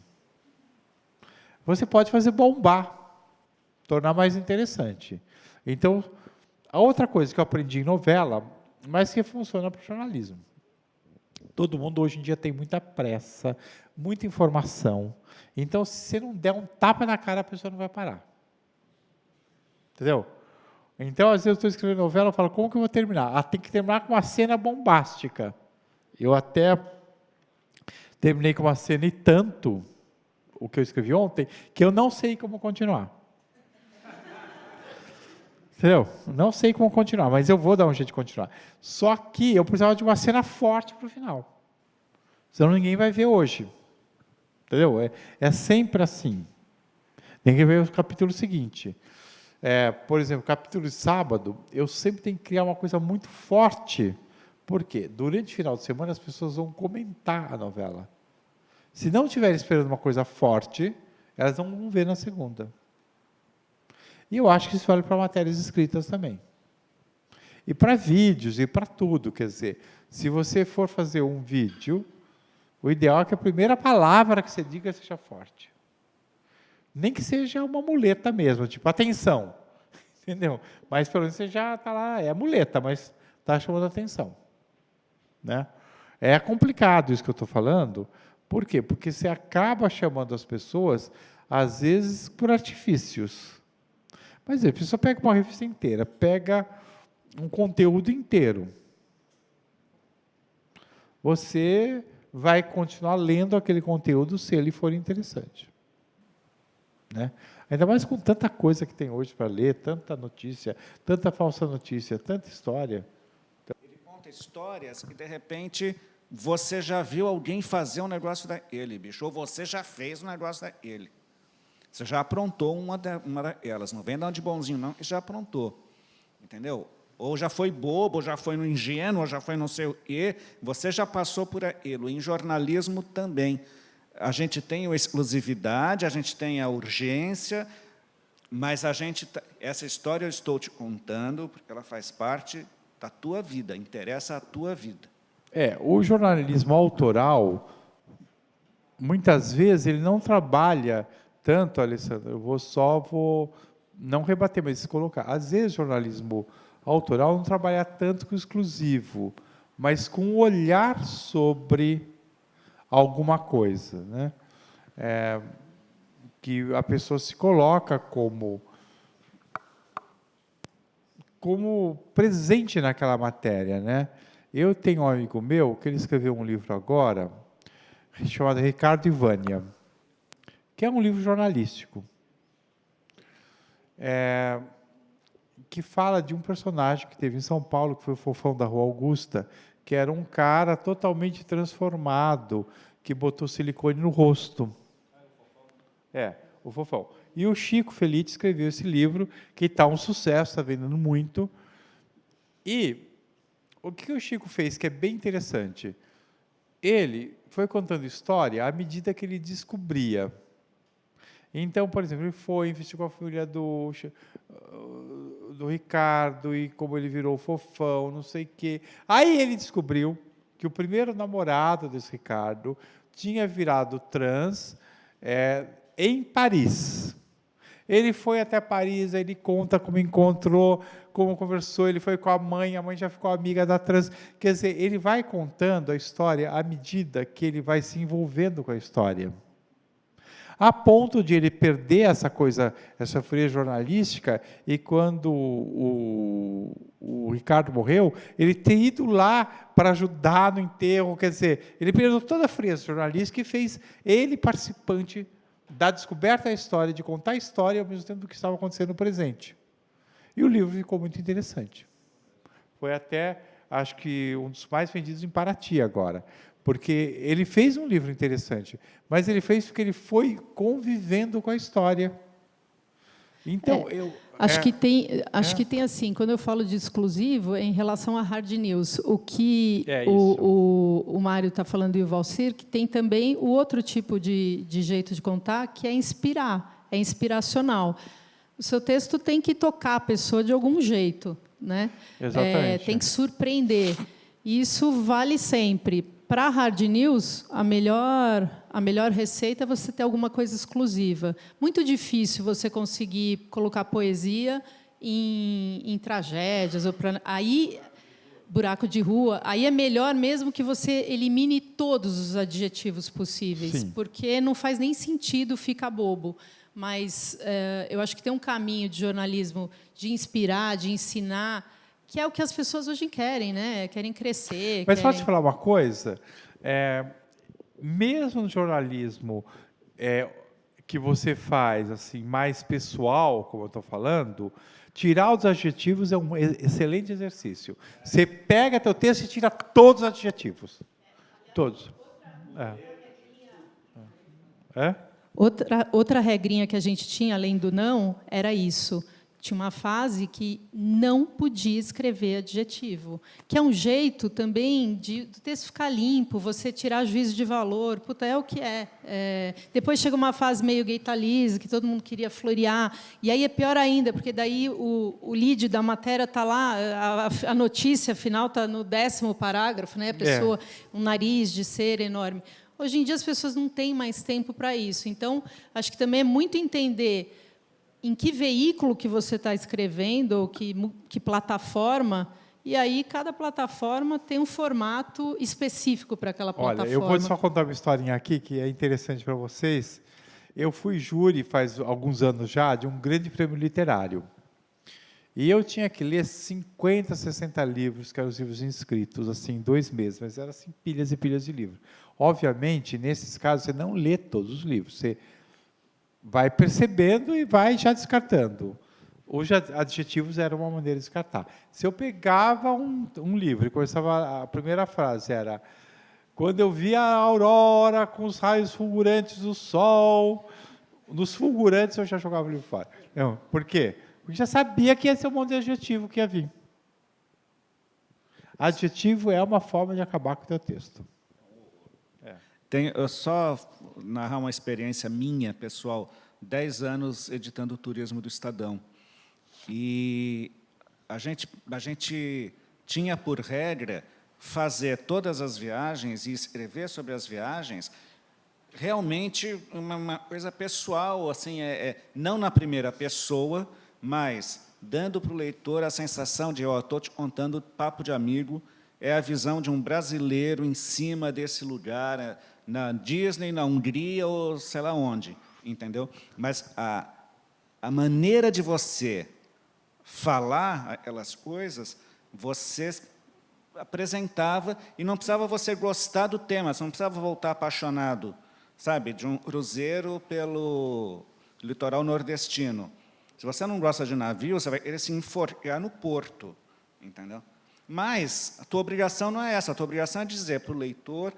você pode fazer bombar, tornar mais interessante. Então, a outra coisa que eu aprendi em novela, mas que funciona para o jornalismo. Todo mundo hoje em dia tem muita pressa, muita informação. Então, se você não der um tapa na cara, a pessoa não vai parar. Entendeu? Então, às vezes eu estou escrevendo novela, eu falo, como que eu vou terminar? Tem que terminar com uma cena bombástica. Eu até terminei com uma cena e tanto, o que eu escrevi ontem, que eu não sei como continuar. Entendeu? Não sei como continuar, mas eu vou dar um jeito de continuar. Só que eu precisava de uma cena forte para o final. Senão ninguém vai ver hoje. Entendeu? É sempre assim. Ninguém vai ver o capítulo seguinte. Por exemplo, capítulo de sábado, eu sempre tenho que criar uma coisa muito forte. Por quê? Durante o final de semana, as pessoas vão comentar a novela. Se não estiverem esperando uma coisa forte, elas não vão ver na segunda. E eu acho que isso vale para matérias escritas também. E para vídeos, e para tudo. Quer dizer, se você for fazer um vídeo, o ideal é que a primeira palavra que você diga seja forte. Nem que seja uma muleta mesmo, tipo, atenção. Entendeu? Mas pelo menos você já está lá, é muleta, mas está chamando atenção. Né? É complicado isso que eu estou falando. Por quê? Porque você acaba chamando as pessoas, às vezes, por artifícios. Mas a pessoa pega uma revista inteira, pega um conteúdo inteiro. Você vai continuar lendo aquele conteúdo se ele for interessante. Né? Ainda mais com tanta coisa que tem hoje para ler, tanta notícia, tanta falsa notícia, tanta história. Ele conta histórias e, de repente, você já viu alguém fazer um negócio daquele, bicho, ou você já fez um negócio daquele. Você já aprontou uma delas, não vem dar de bonzinho, não, já aprontou. Entendeu? Ou já foi bobo, ou já foi no ingênuo, ou já foi não sei o quê, você já passou por aquilo. Em jornalismo também. A gente tem a exclusividade, a gente tem a urgência, mas essa história eu estou te contando, porque ela faz parte da tua vida, interessa a tua vida. O jornalismo autoral, muitas vezes, ele não trabalha tanto, Alessandro, eu vou não rebater, mas colocar. Às vezes, o jornalismo autoral não trabalha tanto com o exclusivo, mas com o olhar sobre alguma coisa, né? Que a pessoa se coloca como presente naquela matéria, né? Eu tenho um amigo meu que ele escreveu um livro agora chamado Ricardo e Vânia, que é um livro jornalístico, que fala de um personagem que teve em São Paulo, que foi o Fofão da Rua Augusta, que era um cara totalmente transformado, que botou silicone no rosto. O Fofão. E o Chico Felitti escreveu esse livro, que está um sucesso, está vendendo muito. E o que o Chico fez, que é bem interessante, ele foi contando história à medida que ele descobria. Então, por exemplo, ele foi, investigou a família do Ricardo e como ele virou fofão, não sei o quê. Aí ele descobriu que o primeiro namorado desse Ricardo tinha virado trans em Paris. Ele foi até Paris, aí ele conta como encontrou, como conversou, ele foi com a mãe já ficou amiga da trans. Quer dizer, ele vai contando a história à medida que ele vai se envolvendo com a história. A ponto de ele perder essa frieza jornalística, e quando o Ricardo morreu, ele ter ido lá para ajudar no enterro, quer dizer, ele perdeu toda a frieza jornalística e fez ele participante da descoberta da história, de contar a história ao mesmo tempo do que estava acontecendo no presente. E o livro ficou muito interessante. Foi até, acho que, um dos mais vendidos em Paraty agora, porque ele fez um livro interessante, mas ele fez porque ele foi convivendo com a história. Então, acho que tem assim, quando eu falo de exclusivo, é em relação à hard news. O que o Mário está falando e o Valcir, que tem também o outro tipo de jeito de contar, que é inspirar, é inspiracional. O seu texto tem que tocar a pessoa de algum jeito, né? Exatamente. Tem que surpreender. E isso vale sempre. Para a hard news, a melhor receita é você ter alguma coisa exclusiva. Muito difícil você conseguir colocar poesia em tragédias. Aí, buraco de rua, aí é melhor mesmo que você elimine todos os adjetivos possíveis, Sim. porque não faz nem sentido, fica bobo. Mas eu acho que tem um caminho de jornalismo de inspirar, de ensinar, que é o que as pessoas hoje querem, né? Querem crescer. Mas posso te falar uma coisa? Mesmo no jornalismo que você faz assim mais pessoal, como eu estou falando, tirar os adjetivos é um excelente exercício. Você pega teu texto e tira todos os adjetivos. Todos. Outra regrinha que a gente tinha, além do não, era isso. tinha uma fase que não podia escrever adjetivo, que é um jeito também de o texto ficar limpo, você tirar juízo de valor. Puta, é o que é. Depois chega uma fase meio Gaitalize, que todo mundo queria florear, e aí é pior ainda, porque daí o lead da matéria está lá, a notícia final está no 10º parágrafo, né? A pessoa, um nariz de cera enorme. Hoje em dia, as pessoas não têm mais tempo para isso. Então, acho que também é muito entender em que veículo que você está escrevendo, ou que plataforma, e aí cada plataforma tem um formato específico para aquela plataforma. Olha, eu vou só contar uma historinha aqui que é interessante para vocês. Eu fui júri, faz alguns anos já, de um grande prêmio literário. E eu tinha que ler 50, 60 livros, que eram os livros inscritos, assim, em 2 meses, mas eram assim, pilhas e pilhas de livros. Obviamente, nesses casos, você não lê todos os livros, você vai percebendo e vai já descartando. Os adjetivos eram uma maneira de descartar. Se eu pegava um livro e começava, a primeira frase era: quando eu vi a aurora com os raios fulgurantes do sol, nos fulgurantes eu já jogava o livro fora. Não, por quê? Porque já sabia que ia ser um monte de adjetivo que ia vir. Adjetivo é uma forma de acabar com o teu texto. Eu só narrar uma experiência minha, pessoal, 10 anos editando o turismo do Estadão. E a gente tinha por regra fazer todas as viagens e escrever sobre as viagens realmente uma coisa pessoal, assim, não na primeira pessoa, mas dando para o leitor a sensação de, estou te contando papo de amigo, é a visão de um brasileiro em cima desse lugar, na Disney, na Hungria ou sei lá onde, entendeu? Mas a maneira de você falar aquelas coisas, você apresentava e não precisava você gostar do tema, você não precisava voltar apaixonado, sabe, de um cruzeiro pelo litoral nordestino. Se você não gosta de navio, você vai querer se enforcar no porto, entendeu? Mas a tua obrigação não é essa, a tua obrigação é dizer para o leitor,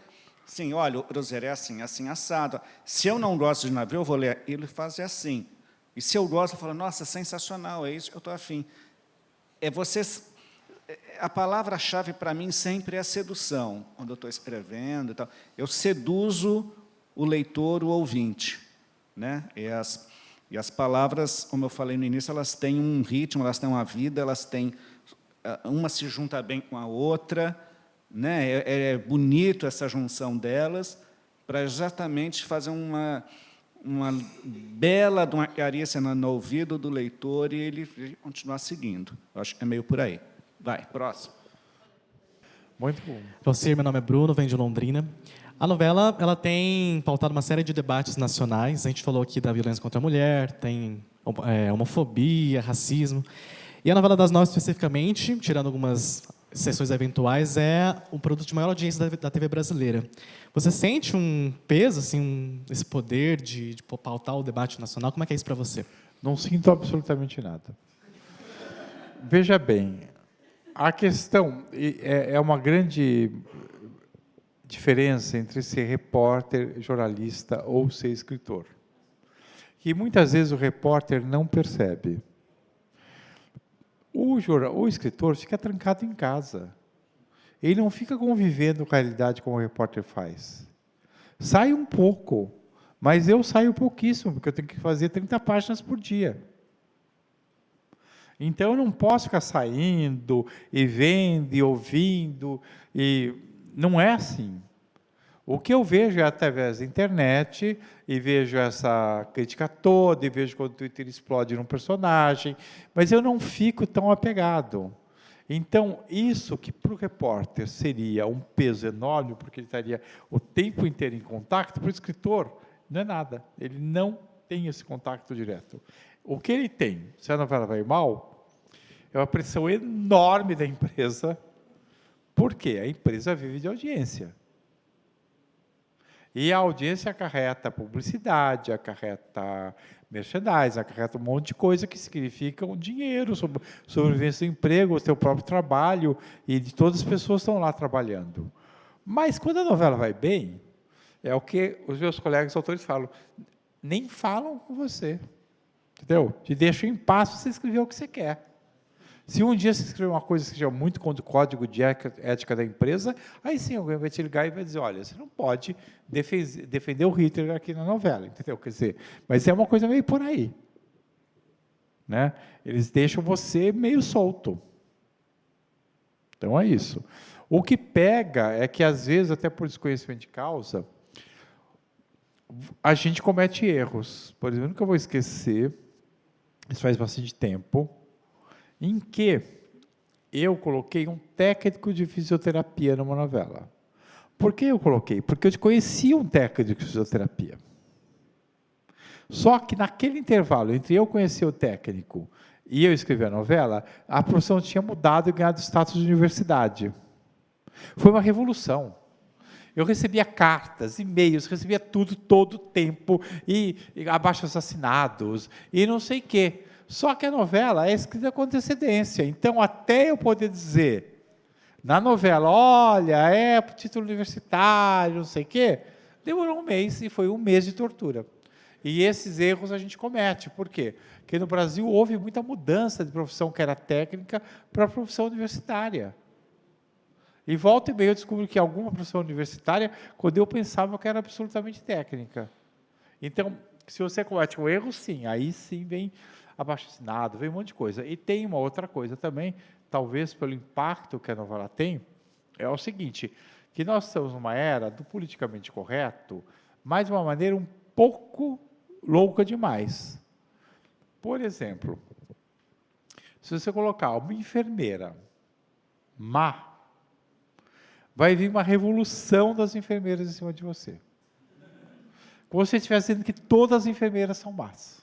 sim, olha, o cruzeiro é assim, assim, assado. Se eu não gosto de navio, eu vou ler aquilo e fazer assim. E se eu gosto, eu falo, nossa, sensacional, é isso que eu estou afim. A palavra-chave para mim sempre é a sedução, quando eu estou escrevendo e tal. Eu seduzo o leitor, o ouvinte, né? E as palavras, como eu falei no início, elas têm um ritmo, elas têm uma vida, elas têm... Uma se junta bem com a outra, né? É bonito essa junção delas, para exatamente fazer uma bela de uma carícia no ouvido do leitor e ele continuar seguindo. Eu acho que é meio por aí. Vai, próximo. Muito bom. Valcir, meu nome é Bruno, venho de Londrina. A novela ela tem pautado uma série de debates nacionais. A gente falou aqui da violência contra a mulher, tem homofobia, racismo. E a novela das 9, especificamente, tirando algumas sessões eventuais, é o produto de maior audiência da TV brasileira. Você sente um peso, assim, esse poder de pautar o debate nacional? Como é que é isso para você? Não sinto absolutamente nada. Veja bem, a questão é uma grande diferença entre ser repórter, jornalista ou ser escritor. Que muitas vezes o repórter não percebe. O escritor fica trancado em casa. Ele não fica convivendo com a realidade como o repórter faz. Sai um pouco, mas eu saio pouquíssimo, porque eu tenho que fazer 30 páginas por dia. Então, eu não posso ficar saindo e vendo e ouvindo. E não é assim. O que eu vejo é através da internet, e vejo essa crítica toda, e vejo quando o Twitter explode num personagem, mas eu não fico tão apegado. Então, isso que para o repórter seria um peso enorme, porque ele estaria o tempo inteiro em contato, para o escritor não é nada. Ele não tem esse contato direto. O que ele tem, se a novela vai mal, é uma pressão enorme da empresa, porque a empresa vive de audiência. E a audiência acarreta publicidade, acarreta merchandising, acarreta um monte de coisa que significa um dinheiro, sobrevivência do emprego, o seu próprio trabalho, e de todas as pessoas que estão lá trabalhando. Mas, quando a novela vai bem, é o que os meus colegas autores falam, nem falam com você. Entendeu? Te deixa em paz para você escrever o que você quer. Se um dia você escrever uma coisa que seja muito contra o código de ética da empresa, aí sim alguém vai te ligar e vai dizer, olha, você não pode defender o Hitler aqui na novela, entendeu? Quer dizer, mas é uma coisa meio por aí. Né? Eles deixam você meio solto. Então é isso. O que pega é que, às vezes, até por desconhecimento de causa, a gente comete erros. Por exemplo, eu nunca vou esquecer, isso faz bastante tempo, em que eu coloquei um técnico de fisioterapia numa novela. Por que eu coloquei? Porque eu conhecia um técnico de fisioterapia. Só que naquele intervalo entre eu conhecer o técnico e eu escrever a novela, a profissão tinha mudado e ganhado status de universidade. Foi uma revolução. Eu recebia cartas, e-mails, recebia tudo, todo o tempo, e abaixo-assinados, e não sei o quê. Só que a novela é escrita com antecedência. Então, até eu poder dizer, na novela, olha, é para o título universitário, não sei o quê, demorou um mês, e foi um mês de tortura. E esses erros a gente comete. Por quê? Porque no Brasil houve muita mudança de profissão que era técnica para a profissão universitária. E volta e meia eu descubro que alguma profissão universitária, quando eu pensava que era absolutamente técnica. Então, se você comete um erro, sim, aí sim vem abaixo-assinado, vem um monte de coisa. E tem uma outra coisa também, talvez pelo impacto que a novela tem, é o seguinte, que nós estamos numa era do politicamente correto, mas de uma maneira um pouco louca demais. Por exemplo, se você colocar uma enfermeira má, vai vir uma revolução das enfermeiras em cima de você. Como se você estivesse dizendo que todas as enfermeiras são más.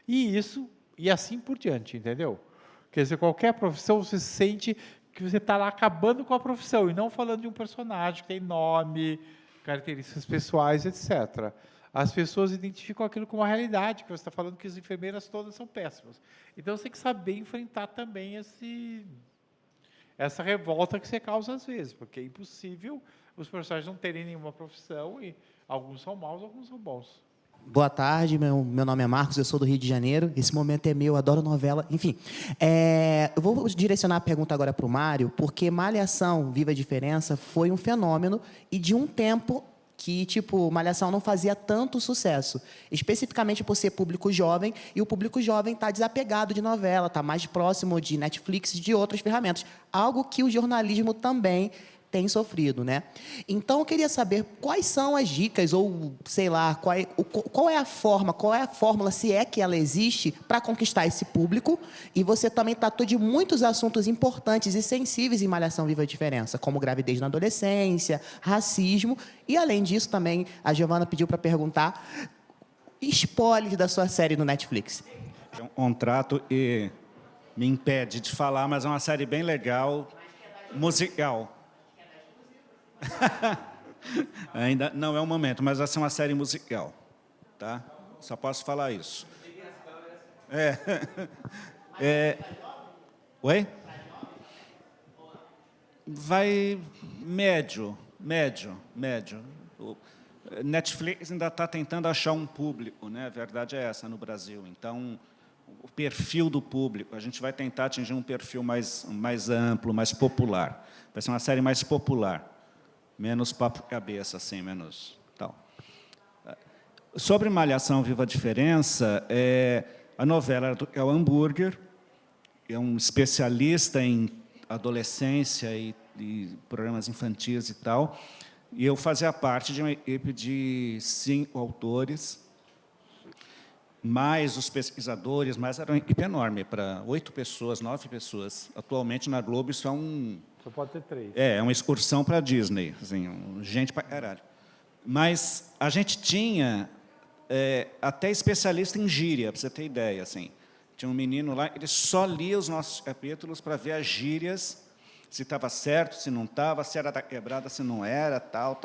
E isso, e assim por diante, entendeu? Quer dizer, qualquer profissão, você sente que você está lá acabando com a profissão, e não falando de um personagem que tem nome, características pessoais, etc. As pessoas identificam aquilo como uma realidade, que você está falando que as enfermeiras todas são péssimas. Então, você tem que saber enfrentar também essa revolta que você causa às vezes, porque é impossível os personagens não terem nenhuma profissão, e alguns são maus, alguns são bons. Boa tarde, meu nome é Marcos, eu sou do Rio de Janeiro. Esse momento é meu, adoro novela. Enfim, eu vou direcionar a pergunta agora para o Mário, porque Malhação, Viva a Diferença, foi um fenômeno e de um tempo que, tipo, Malhação não fazia tanto sucesso, especificamente por ser público jovem, e o público jovem está desapegado de novela, está mais próximo de Netflix e de outras ferramentas, algo que o jornalismo também tem sofrido, né? Então, eu queria saber quais são as dicas, ou, sei lá, qual é a fórmula, se é que ela existe, para conquistar esse público. E você também tratou de muitos assuntos importantes e sensíveis em Malhação Viva a Diferença, como gravidez na adolescência, racismo, e, além disso, também, a Giovana pediu para perguntar spoilers da sua série no Netflix. É um contrato e me impede de falar, mas é uma série bem legal, musical. Ainda não é o momento, mas vai ser uma série musical, tá? Só posso falar isso. Oi? Vai médio. O Netflix ainda está tentando achar um público, né? A verdade é essa no Brasil. Então, o perfil do público, a gente vai tentar atingir um perfil mais amplo, mais popular. Vai ser uma série mais popular. Menos papo-cabeça, assim, menos tal. Sobre Malhação Viva a Diferença, a novela é o Hambúrguer, é um especialista em adolescência e programas infantis e tal, e eu fazia parte de uma equipe de 5 autores, mais os pesquisadores, mas era uma equipe enorme, para 8 pessoas, 9 pessoas. Atualmente, na Globo, isso é Só pode ter 3. É uma excursão para a Disney, assim, gente para caralho. Mas a gente tinha até especialista em gíria, para você ter ideia. Assim. Tinha um menino lá, ele só lia os nossos capítulos para ver as gírias, se estava certo, se não estava, se era da quebrada, se não era, tal.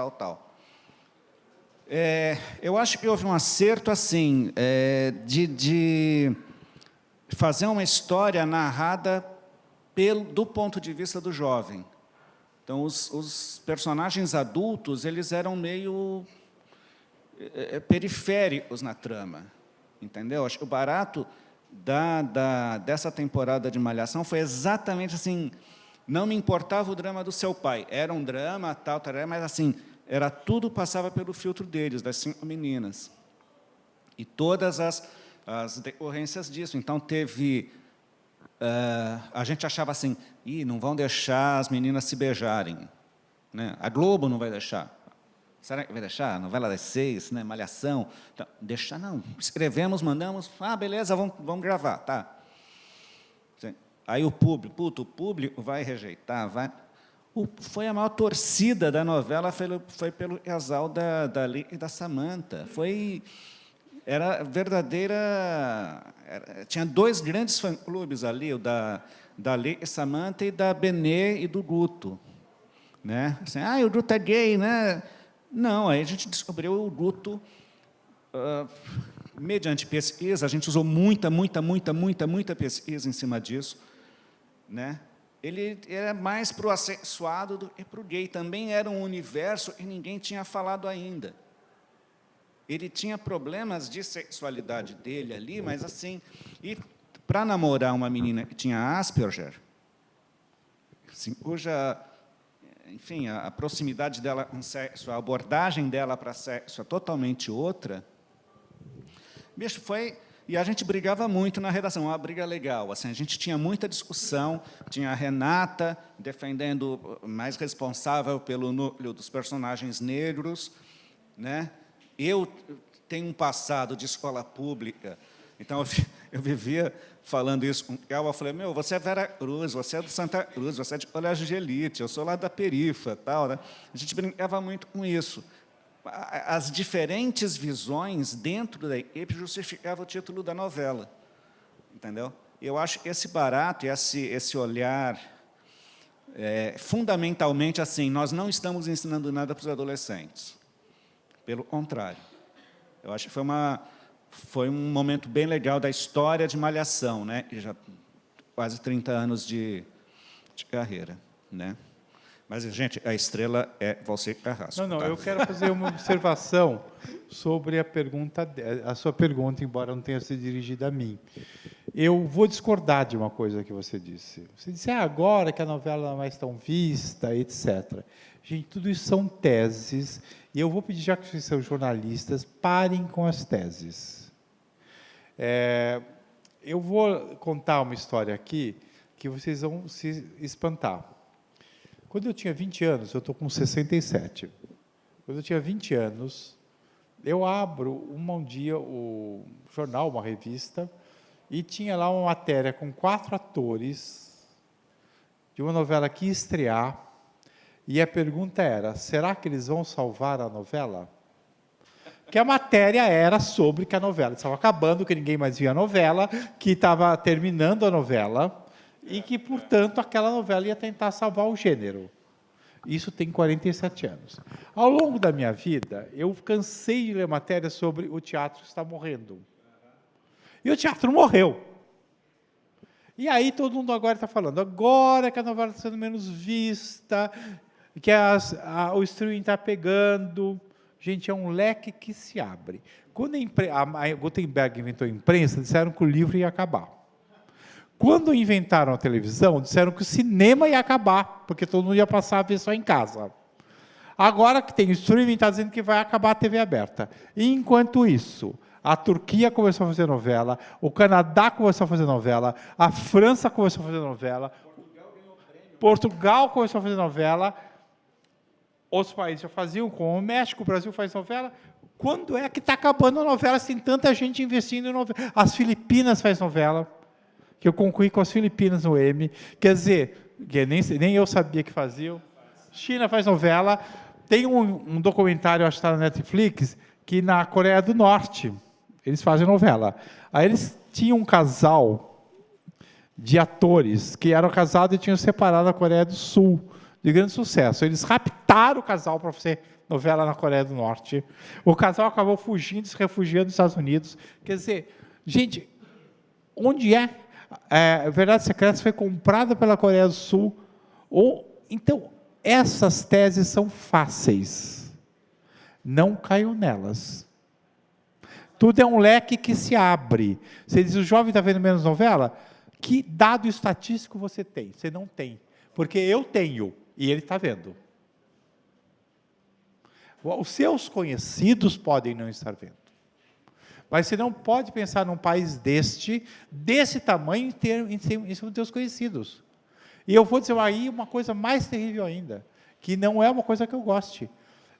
Eu acho que houve um acerto assim, de fazer uma história narrada do ponto de vista do jovem. Então, os personagens adultos, eles eram meio periféricos na trama. entendeu? Acho que o barato dessa temporada de Malhação foi exatamente assim, não me importava o drama do seu pai, era um drama, tal, mas assim, era tudo passava pelo filtro deles, das 5 meninas. E todas as decorrências disso. Então, teve... a gente achava assim, não vão deixar as meninas se beijarem. Né? A Globo não vai deixar. Será que vai deixar? A novela das 6, né? Malhação. Então, deixar não. Escrevemos, mandamos, beleza, vamos gravar. Tá. Aí o público vai rejeitar, vai... Foi a maior torcida da novela, foi pelo casal da Lê e da Samantha. Era verdadeira... tinha 2 grandes fã-clubes ali, o da Lê e Samantha e da Benê e do Guto. Né? Assim, o Guto é gay, né? Não, aí a gente descobriu o Guto, mediante pesquisa, a gente usou muita pesquisa em cima disso. Né? Ele era mais para o assexuado do que para o gay. Também era um universo que ninguém tinha falado ainda. Ele tinha problemas de sexualidade dele ali, mas assim... E para namorar uma menina que tinha Asperger, assim, cuja... Enfim, a proximidade dela com sexo, a abordagem dela para sexo é totalmente outra. Bicho, foi... E a gente brigava muito na redação, uma briga legal. Assim, a gente tinha muita discussão, tinha a Renata defendendo, mais responsável pelo núcleo dos personagens negros. Né? Eu tenho um passado de escola pública, então eu vivia falando isso com o Cal. Eu falei, você é Vera Cruz, você é do Santa Cruz, você é de colégio de elite, eu sou lá da perifa. Tal, né? A gente brincava muito com isso. As diferentes visões dentro da equipe justificavam o título da novela. Entendeu? Eu acho que esse barato, esse olhar, fundamentalmente assim, nós não estamos ensinando nada para os adolescentes. Pelo contrário. Eu acho que foi um momento bem legal da história de Malhação, né? E já quase 30 anos de carreira. Né? Mas, gente, a estrela é Valcir Carrasco. Não, tá? eu quero fazer uma observação sobre a sua pergunta, embora não tenha sido dirigida a mim. Eu vou discordar de uma coisa que você disse. Você disse, agora que a novela não é mais tão vista, etc. Gente, tudo isso são teses, e eu vou pedir, já que vocês são jornalistas, parem com as teses. Eu vou contar uma história aqui que vocês vão se espantar. Quando eu tinha 20 anos, eu estou com 67. Quando eu tinha 20 anos, eu abro um dia o jornal, uma revista, e tinha lá uma matéria com 4 atores de uma novela que ia estrear, e a pergunta era, será que eles vão salvar a novela? Que a matéria era sobre que a novela estava acabando, que ninguém mais via a novela, que estava terminando a novela, e que, portanto, aquela novela ia tentar salvar o gênero. Isso tem 47 anos. Ao longo da minha vida, eu cansei de ler matérias sobre o teatro que está morrendo. E o teatro morreu. E aí todo mundo agora está falando, agora que a novela está sendo menos vista, que o streaming está pegando. Gente, é um leque que se abre. Quando a Gutenberg inventou a imprensa, disseram que o livro ia acabar. Quando inventaram a televisão, disseram que o cinema ia acabar, porque todo mundo ia passar a ver só em casa. Agora que tem o streaming, está dizendo que vai acabar a TV aberta. E, enquanto isso, a Turquia começou a fazer novela, o Canadá começou a fazer novela, a França começou a fazer novela, Portugal começou a fazer novela, outros países já faziam, como o México, o Brasil faz novela. Quando é que está acabando a novela, se tem tanta gente investindo em novela? As Filipinas fazem novela, que eu concorri com as Filipinas no M, quer dizer, que nem eu sabia que faziam. China faz novela. Tem um documentário, acho que está na Netflix, que na Coreia do Norte eles fazem novela. Aí eles tinham um casal de atores que eram casados e tinham separado na Coreia do Sul, de grande sucesso. Eles raptaram o casal para fazer novela na Coreia do Norte. O casal acabou fugindo, se refugiando nos Estados Unidos. Quer dizer, gente, onde é? Verdades Secretas foi comprada pela Coreia do Sul. Então, essas teses são fáceis. Não caiam nelas. Tudo é um leque que se abre. Você diz, o jovem está vendo menos novela? Que dado estatístico você tem? Você não tem. Porque eu tenho, e ele está vendo. Os seus conhecidos podem não estar vendo. Mas você não pode pensar num país desse tamanho, em cima dos seus conhecidos. E eu vou dizer aí uma coisa mais terrível ainda, que não é uma coisa que eu goste.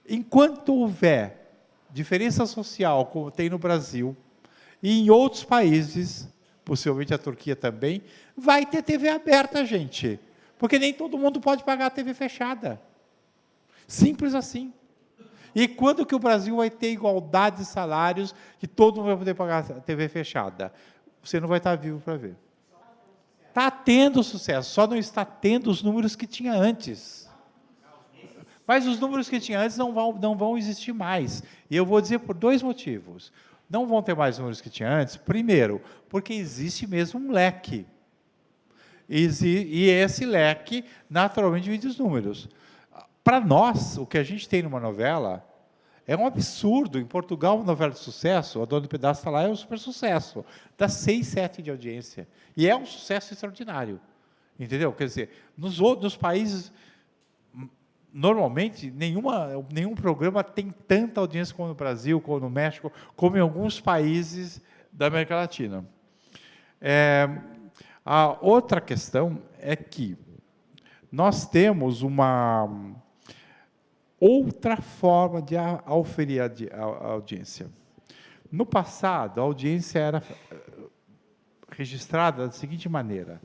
Enquanto houver diferença social, como tem no Brasil, e em outros países, possivelmente a Turquia também, vai ter TV aberta, gente. Porque nem todo mundo pode pagar a TV fechada. Simples assim. E quando que o Brasil vai ter igualdade de salários, que todo mundo vai poder pagar a TV fechada? Você não vai estar vivo para ver. Está tendo sucesso, só não está tendo os números que tinha antes. Mas os números que tinha antes não vão existir mais. E eu vou dizer por 2 motivos. Não vão ter mais números que tinha antes. Primeiro, porque existe mesmo um leque. E esse leque, naturalmente, divide os números. Para nós, o que a gente tem numa novela é um absurdo. Em Portugal, uma novela de sucesso, A Dona do Pedaço está lá, é um super sucesso. Dá 6, 7 de audiência. E é um sucesso extraordinário. Entendeu? Quer dizer, nos países, normalmente, nenhum programa tem tanta audiência como no Brasil, como no México, como em alguns países da América Latina. A outra questão é que nós temos uma outra forma de auferir a audiência. No passado, a audiência era registrada da seguinte maneira.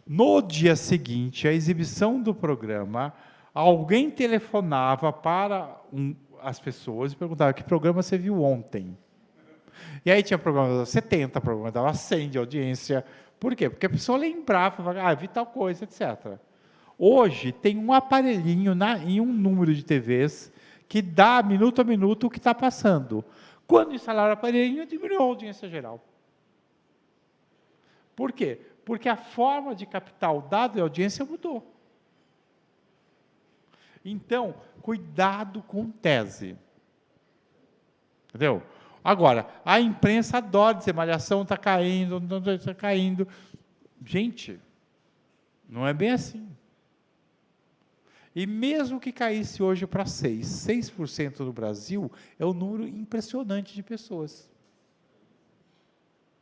No dia seguinte, à exibição do programa, alguém telefonava para as pessoas e perguntava: que programa você viu ontem? E aí tinha programa que dava 70, programa que dava 100 de audiência. Por quê? Porque a pessoa lembrava, falava, vi tal coisa, etc. Hoje, tem um aparelhinho em um número de TVs que dá, minuto a minuto, o que está passando. Quando instalaram o aparelhinho, diminuiu a audiência geral. Por quê? Porque a forma de captar o dado de audiência mudou. Então, cuidado com tese. Entendeu? Agora, a imprensa adora dizer, Malhação está caindo, não está caindo. Gente, não é bem assim. E mesmo que caísse hoje para 6% no Brasil é um número impressionante de pessoas.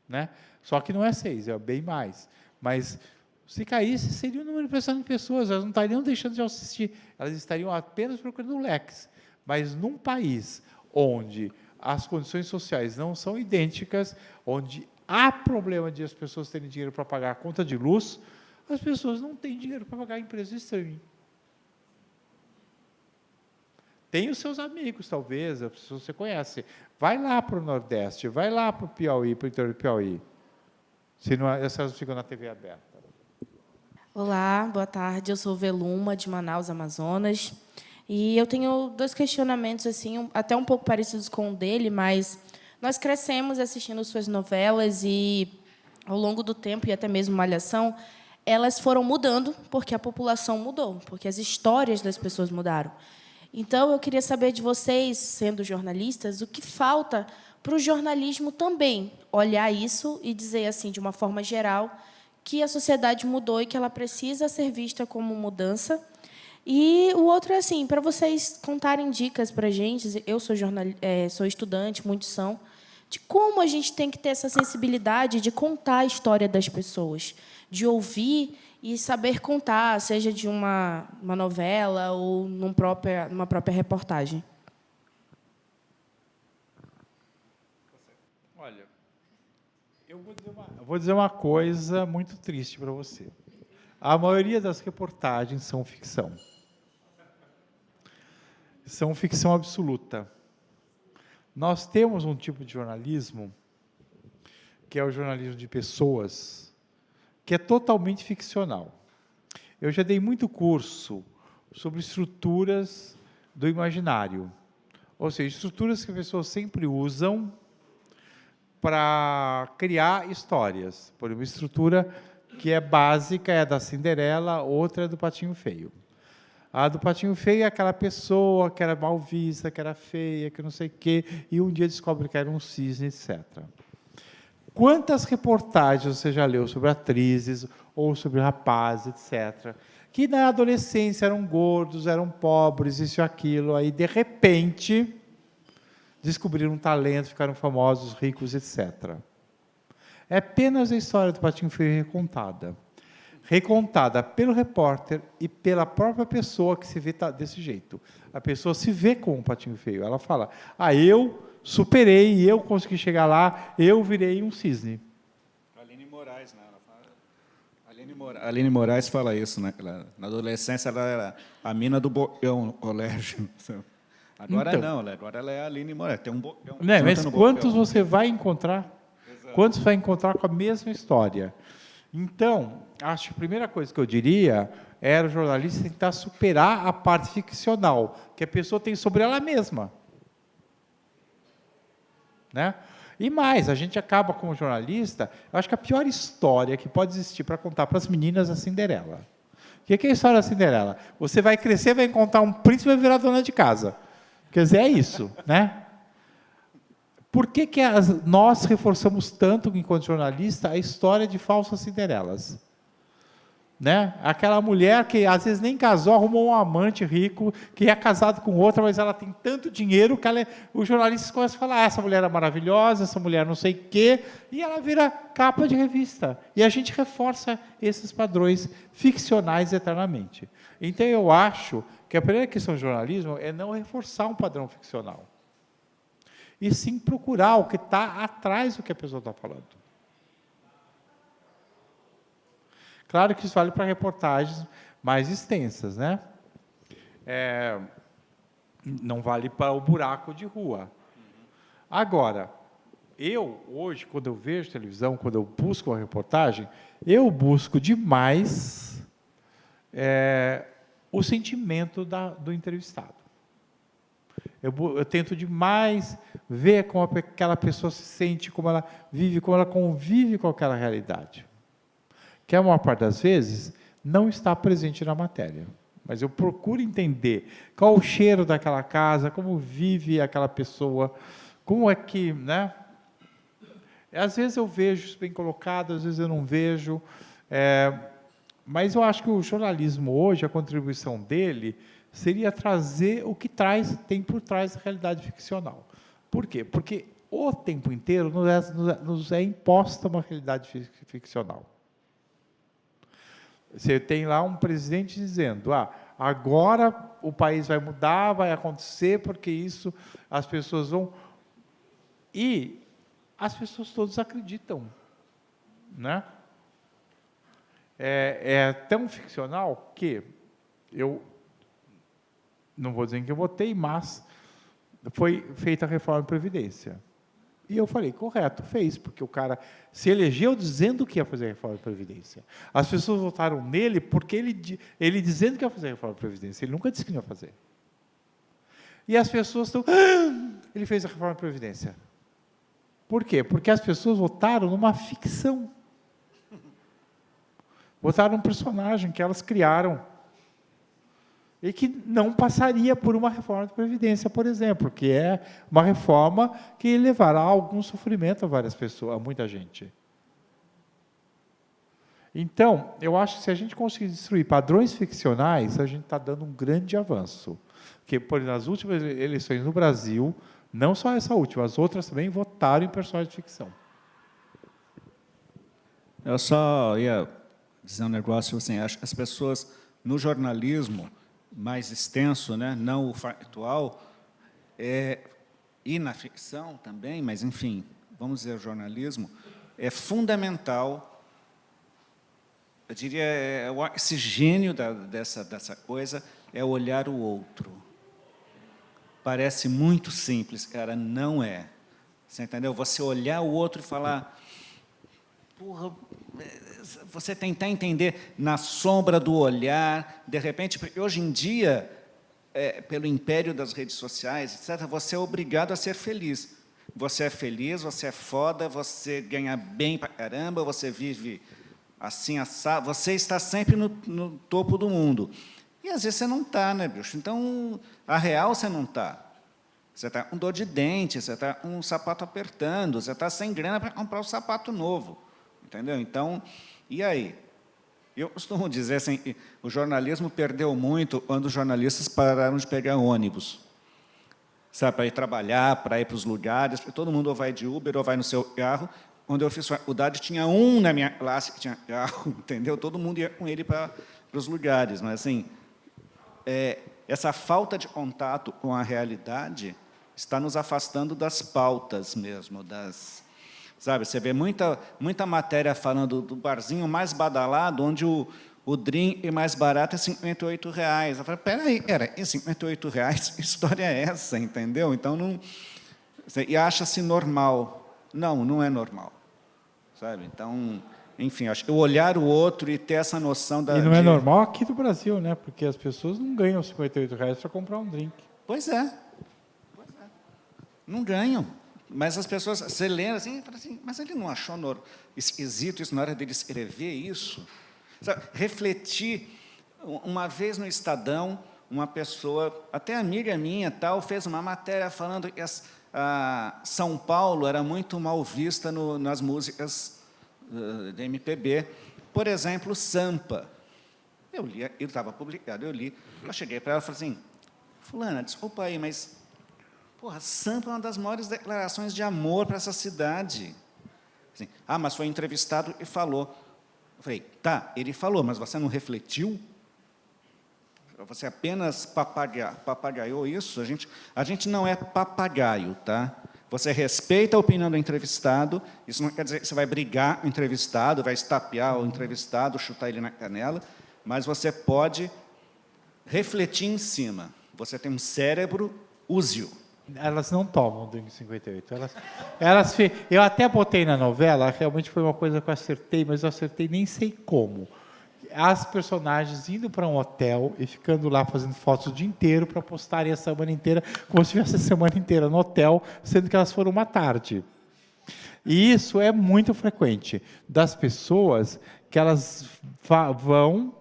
Né? Só que não é 6, é bem mais. Mas se caísse, seria um número impressionante de pessoas, elas não estariam deixando de assistir, elas estariam apenas procurando leques. Mas num país onde as condições sociais não são idênticas, onde há problema de as pessoas terem dinheiro para pagar a conta de luz, as pessoas não têm dinheiro para pagar a empresa de streaming. Tem os seus amigos, talvez, as pessoas que você conhece. Vai lá para o Nordeste, vai lá para o Piauí, para o interior do Piauí. Se não, essas ficam na TV aberta. Olá, boa tarde. Eu sou Veluma, de Manaus, Amazonas. E eu tenho 2 questionamentos, assim, até um pouco parecidos com o dele, mas nós crescemos assistindo suas novelas e, ao longo do tempo, e até mesmo Malhação, elas foram mudando porque a população mudou, porque as histórias das pessoas mudaram. Então, eu queria saber de vocês, sendo jornalistas, o que falta para o jornalismo também olhar isso e dizer, assim, de uma forma geral, que a sociedade mudou e que ela precisa ser vista como mudança. E o outro é assim, para vocês contarem dicas para a gente, eu sou estudante, muitos são, de como a gente tem que ter essa sensibilidade de contar a história das pessoas, de ouvir e saber contar, seja de uma novela ou numa própria reportagem. Olha, eu vou dizer uma coisa muito triste para você. A maioria das reportagens são ficção. São ficção absoluta. Nós temos um tipo de jornalismo, que é o jornalismo de pessoas, que é totalmente ficcional. Eu já dei muito curso sobre estruturas do imaginário, ou seja, estruturas que as pessoas sempre usam para criar histórias. Por uma estrutura que é básica, é da Cinderela, outra é do Patinho Feio. A do Patinho Feio é aquela pessoa que era mal vista, que era feia, que não sei o quê, e um dia descobre que era um cisne, etc. Quantas reportagens você já leu sobre atrizes ou sobre rapazes, etc., que na adolescência eram gordos, eram pobres, isso e aquilo, aí, de repente, descobriram um talento, ficaram famosos, ricos, etc. É apenas a história do Patinho Feio recontada. Recontada pelo repórter e pela própria pessoa que se vê desse jeito. A pessoa se vê com o Patinho Feio. Ela fala, eu superei, eu consegui chegar lá, eu virei um cisne. Aline Moraes, né? Aline Moraes fala isso, né? Na adolescência ela era a mina do bocão no colégio. Agora Então, não, agora ela é a Aline Moraes, tem um bocão. Mas quantos você vai encontrar? Exato. Quantos vai encontrar com a mesma história? Então, acho que a primeira coisa que eu diria era o jornalista tentar superar a parte ficcional que a pessoa tem sobre ela mesma. Né? E mais, a gente acaba, como jornalista, eu acho que a pior história que pode existir para contar para as meninas é a Cinderela. O que é a história da Cinderela? Você vai crescer, vai encontrar um príncipe e vai virar dona de casa. Quer dizer, é isso. Né? Por que nós reforçamos tanto, enquanto jornalista, a história de falsas Cinderelas? Né? Aquela mulher que às vezes nem casou, arrumou um amante rico, que é casado com outra, mas ela tem tanto dinheiro que os jornalistas começam a falar, essa mulher é maravilhosa, essa mulher não sei o quê, e ela vira capa de revista. E a gente reforça esses padrões ficcionais eternamente. Então, eu acho que a primeira questão do jornalismo é não reforçar um padrão ficcional, e sim procurar o que está atrás do que a pessoa está falando. Claro que isso vale para reportagens mais extensas, né? Não vale para o buraco de rua. Agora, hoje, quando eu vejo televisão, quando eu busco uma reportagem, eu busco demais o sentimento do entrevistado. Eu tento demais ver como aquela pessoa se sente, como ela vive, como ela convive com aquela realidade. Que a maior parte das vezes não está presente na matéria. Mas eu procuro entender qual o cheiro daquela casa, como vive aquela pessoa, como é que... Né? Às vezes eu vejo isso bem colocado, às vezes eu não vejo. Mas eu acho que o jornalismo hoje, a contribuição dele, seria trazer o que tem por trás da realidade ficcional. Por quê? Porque o tempo inteiro nos é imposta uma realidade ficcional. Você tem lá um presidente dizendo, agora o país vai mudar, vai acontecer, porque isso as pessoas vão... E as pessoas todas acreditam. Né? É tão ficcional que eu não vou dizer em que eu votei, mas foi feita a reforma da Previdência. E eu falei, correto, fez, porque o cara se elegeu dizendo que ia fazer a reforma da Previdência. As pessoas votaram nele porque ele dizendo que ia fazer a reforma da Previdência. Ele nunca disse que não ia fazer. E as pessoas estão... ele fez a reforma da Previdência. Por quê? Porque as pessoas votaram numa ficção. Votaram num personagem que elas criaram. E que não passaria por uma reforma da Previdência, por exemplo, que é uma reforma que levará algum sofrimento a várias pessoas, a muita gente. Então, eu acho que se a gente conseguir destruir padrões ficcionais, a gente está dando um grande avanço. Porque, por exemplo, nas últimas eleições no Brasil, não só essa última, as outras também votaram em personagens de ficção. Eu só ia dizer um negócio assim, acho que as pessoas, no jornalismo mais extenso, né, não o factual, e na ficção também, mas, enfim, vamos dizer, o jornalismo, é fundamental, eu diria, o oxigênio dessa coisa é olhar o outro. Parece muito simples, cara, não é. Você entendeu? Você olhar o outro e falar... Porra, você tentar entender na sombra do olhar, de repente, porque hoje em dia, pelo império das redes sociais, etc., você é obrigado a ser feliz. Você é feliz, você é foda, você ganha bem pra caramba, você vive assim, assado, você está sempre no topo do mundo. E às vezes você não está, né, bicho? Então, a real você não está. Você está com dor de dente, você está com um sapato apertando, você está sem grana para comprar um sapato novo. Entendeu? Então, e aí? Eu costumo dizer assim, o jornalismo perdeu muito quando os jornalistas pararam de pegar ônibus. Sabe, para ir trabalhar, para ir para os lugares, todo mundo ou vai de Uber ou vai no seu carro. Quando eu fiz faculdade, tinha um na minha classe que tinha carro, entendeu? Todo mundo ia com ele para os lugares. Mas, assim, essa falta de contato com a realidade está nos afastando das pautas mesmo, sabe, você vê muita matéria falando do barzinho mais badalado, onde o drink mais barato é R$58. Eu falo, peraí, R$ 58? Que história é essa, entendeu? Então, não... E acha-se normal. Não é normal. Sabe? Então, enfim, acho que olhar o outro e ter essa noção da... E não é normal aqui no Brasil, né? Porque as pessoas não ganham R$58 para comprar um drink. Pois é. Não ganham. Mas as pessoas, você lê assim, fala assim, mas ele não achou esquisito isso na hora dele escrever isso? Sabe, refletir. Uma vez no Estadão, uma pessoa, até amiga minha, tal, fez uma matéria falando que São Paulo era muito mal vista nas músicas de MPB. Por exemplo, Sampa. Eu li, ele estava publicado, eu li. Eu cheguei para ela e falei assim, fulana, desculpa aí, mas... Porra, Sampa é uma das maiores declarações de amor para essa cidade. Assim, mas foi entrevistado e falou. Eu falei, tá, ele falou, mas você não refletiu? Você apenas papagaiou isso? A gente não é papagaio, tá? Você respeita a opinião do entrevistado, isso não quer dizer que você vai brigar com o entrevistado, vai estapear o entrevistado, chutar ele na canela, mas você pode refletir em cima. Você tem um cérebro, use-o. Elas não tomam drink 58. Eu até botei na novela, realmente foi uma coisa que eu acertei, mas eu acertei nem sei como. As personagens indo para um hotel e ficando lá fazendo fotos o dia inteiro para postarem a semana inteira, como se tivesse a semana inteira no hotel, sendo que elas foram uma tarde. E isso é muito frequente, das pessoas que elas vão,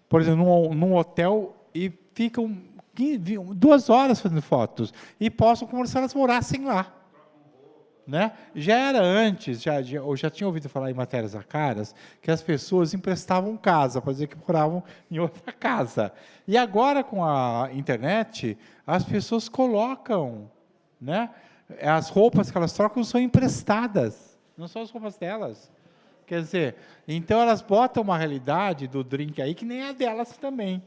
por exemplo, num hotel e ficam 2 horas fazendo fotos e postam como se elas morassem lá. Né? Já era antes, eu já tinha ouvido falar em matérias caras, que as pessoas emprestavam casa, para dizer que moravam em outra casa. E agora, com a internet, as pessoas colocam, né? As roupas que elas trocam são emprestadas, não são as roupas delas. Quer dizer, então elas botam uma realidade do drink aí que nem é a delas também.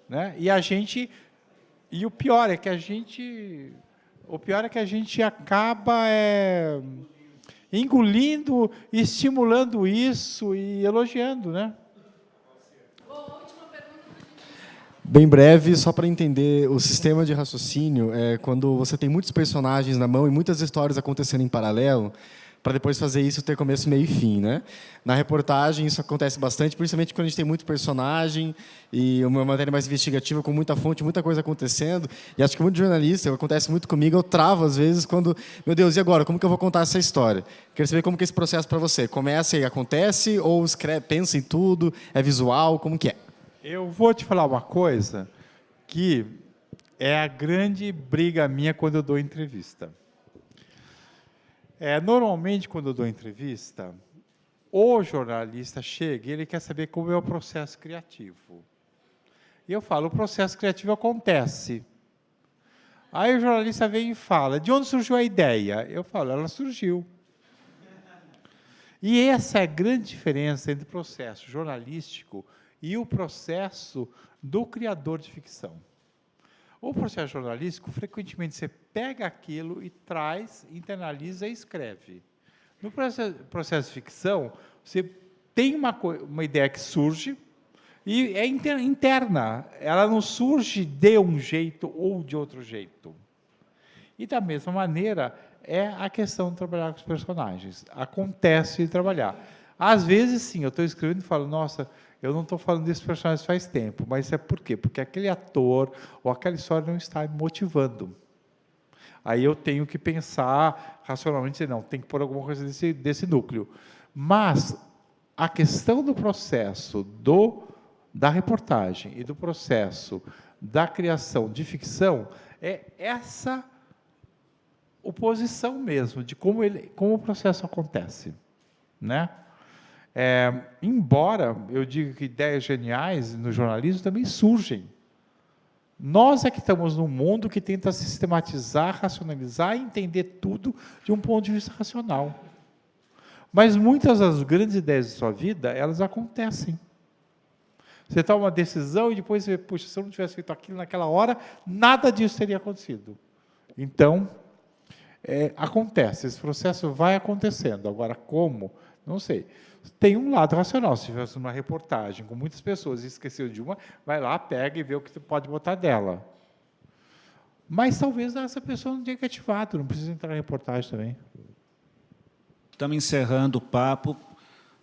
Né? E o pior é que a gente acaba engolindo, estimulando isso e elogiando, né? Bem breve, só para entender o sistema de raciocínio, quando você tem muitos personagens na mão e muitas histórias acontecendo em paralelo, para depois fazer isso ter começo, meio e fim, né? Na reportagem isso acontece bastante, principalmente quando a gente tem muito personagem e uma matéria mais investigativa com muita fonte, muita coisa acontecendo. E acho que muito jornalista, acontece muito comigo, eu travo às vezes quando, meu Deus, e agora? Como que eu vou contar essa história? Quero saber como que é esse processo para você. Começa e acontece ou escreve, pensa em tudo, é visual, como que é? Eu vou te falar uma coisa que é a grande briga minha quando eu dou entrevista. Normalmente, quando eu dou entrevista, o jornalista chega e ele quer saber como é o processo criativo. E eu falo, o processo criativo acontece. Aí o jornalista vem e fala, de onde surgiu a ideia? Eu falo, ela surgiu. E essa é a grande diferença entre o processo jornalístico e o processo do criador de ficção. O processo jornalístico, frequentemente, você pega aquilo e traz, internaliza e escreve. No processo de ficção, você tem uma ideia que surge e é interna. Ela não surge de um jeito ou de outro jeito. E, da mesma maneira, é a questão de trabalhar com os personagens. Acontece de trabalhar. Às vezes, sim, eu estou escrevendo e falo, nossa, eu não estou falando desses personagens faz tempo, mas é por quê? Porque aquele ator ou aquela história não está me motivando. Aí eu tenho que pensar racionalmente, dizer, não, tem que pôr alguma coisa desse núcleo. Mas a questão do processo da reportagem e do processo da criação de ficção é essa oposição mesmo, de como o processo acontece, né? Embora eu diga que ideias geniais no jornalismo também surgem. Nós é que estamos num mundo que tenta sistematizar, racionalizar e entender tudo de um ponto de vista racional. Mas muitas das grandes ideias de sua vida, elas acontecem. Você toma uma decisão e depois você, puxa, se eu não tivesse feito aquilo naquela hora, nada disso teria acontecido. Então, acontece, esse processo vai acontecendo. Agora, como? Não sei. Tem um lado racional. Se tivesse uma reportagem com muitas pessoas e esqueceu de uma, vai lá, pega e vê o que você pode botar dela. Mas talvez essa pessoa não tenha ativado, não precisa entrar na reportagem também. Estamos encerrando o papo.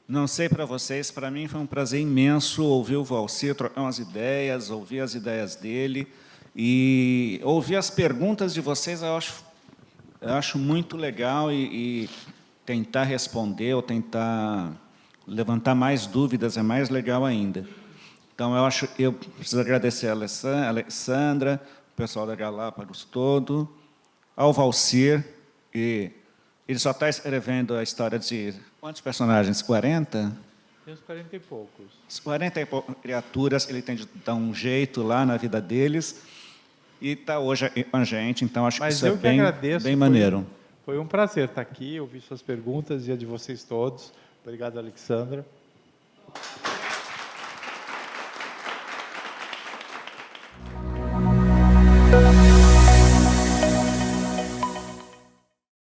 Não sei para vocês, para mim foi um prazer imenso ouvir o Valcir trocar umas ideias, ouvir as ideias dele e ouvir as perguntas de vocês. Eu acho muito legal e tentar responder ou tentar levantar mais dúvidas é mais legal ainda. Então, eu preciso agradecer a Alessandra, o pessoal da Galápagos todo, ao Valcir, e ele só está escrevendo a história de quantos personagens? 40? Tem uns 40 e poucos. 40 e poucas criaturas, ele tem de dar um jeito lá na vida deles, e está hoje com a gente, então acho que isso é bem maneiro. Foi um prazer estar aqui, ouvir suas perguntas e a de vocês todos. Obrigado, Alexandra.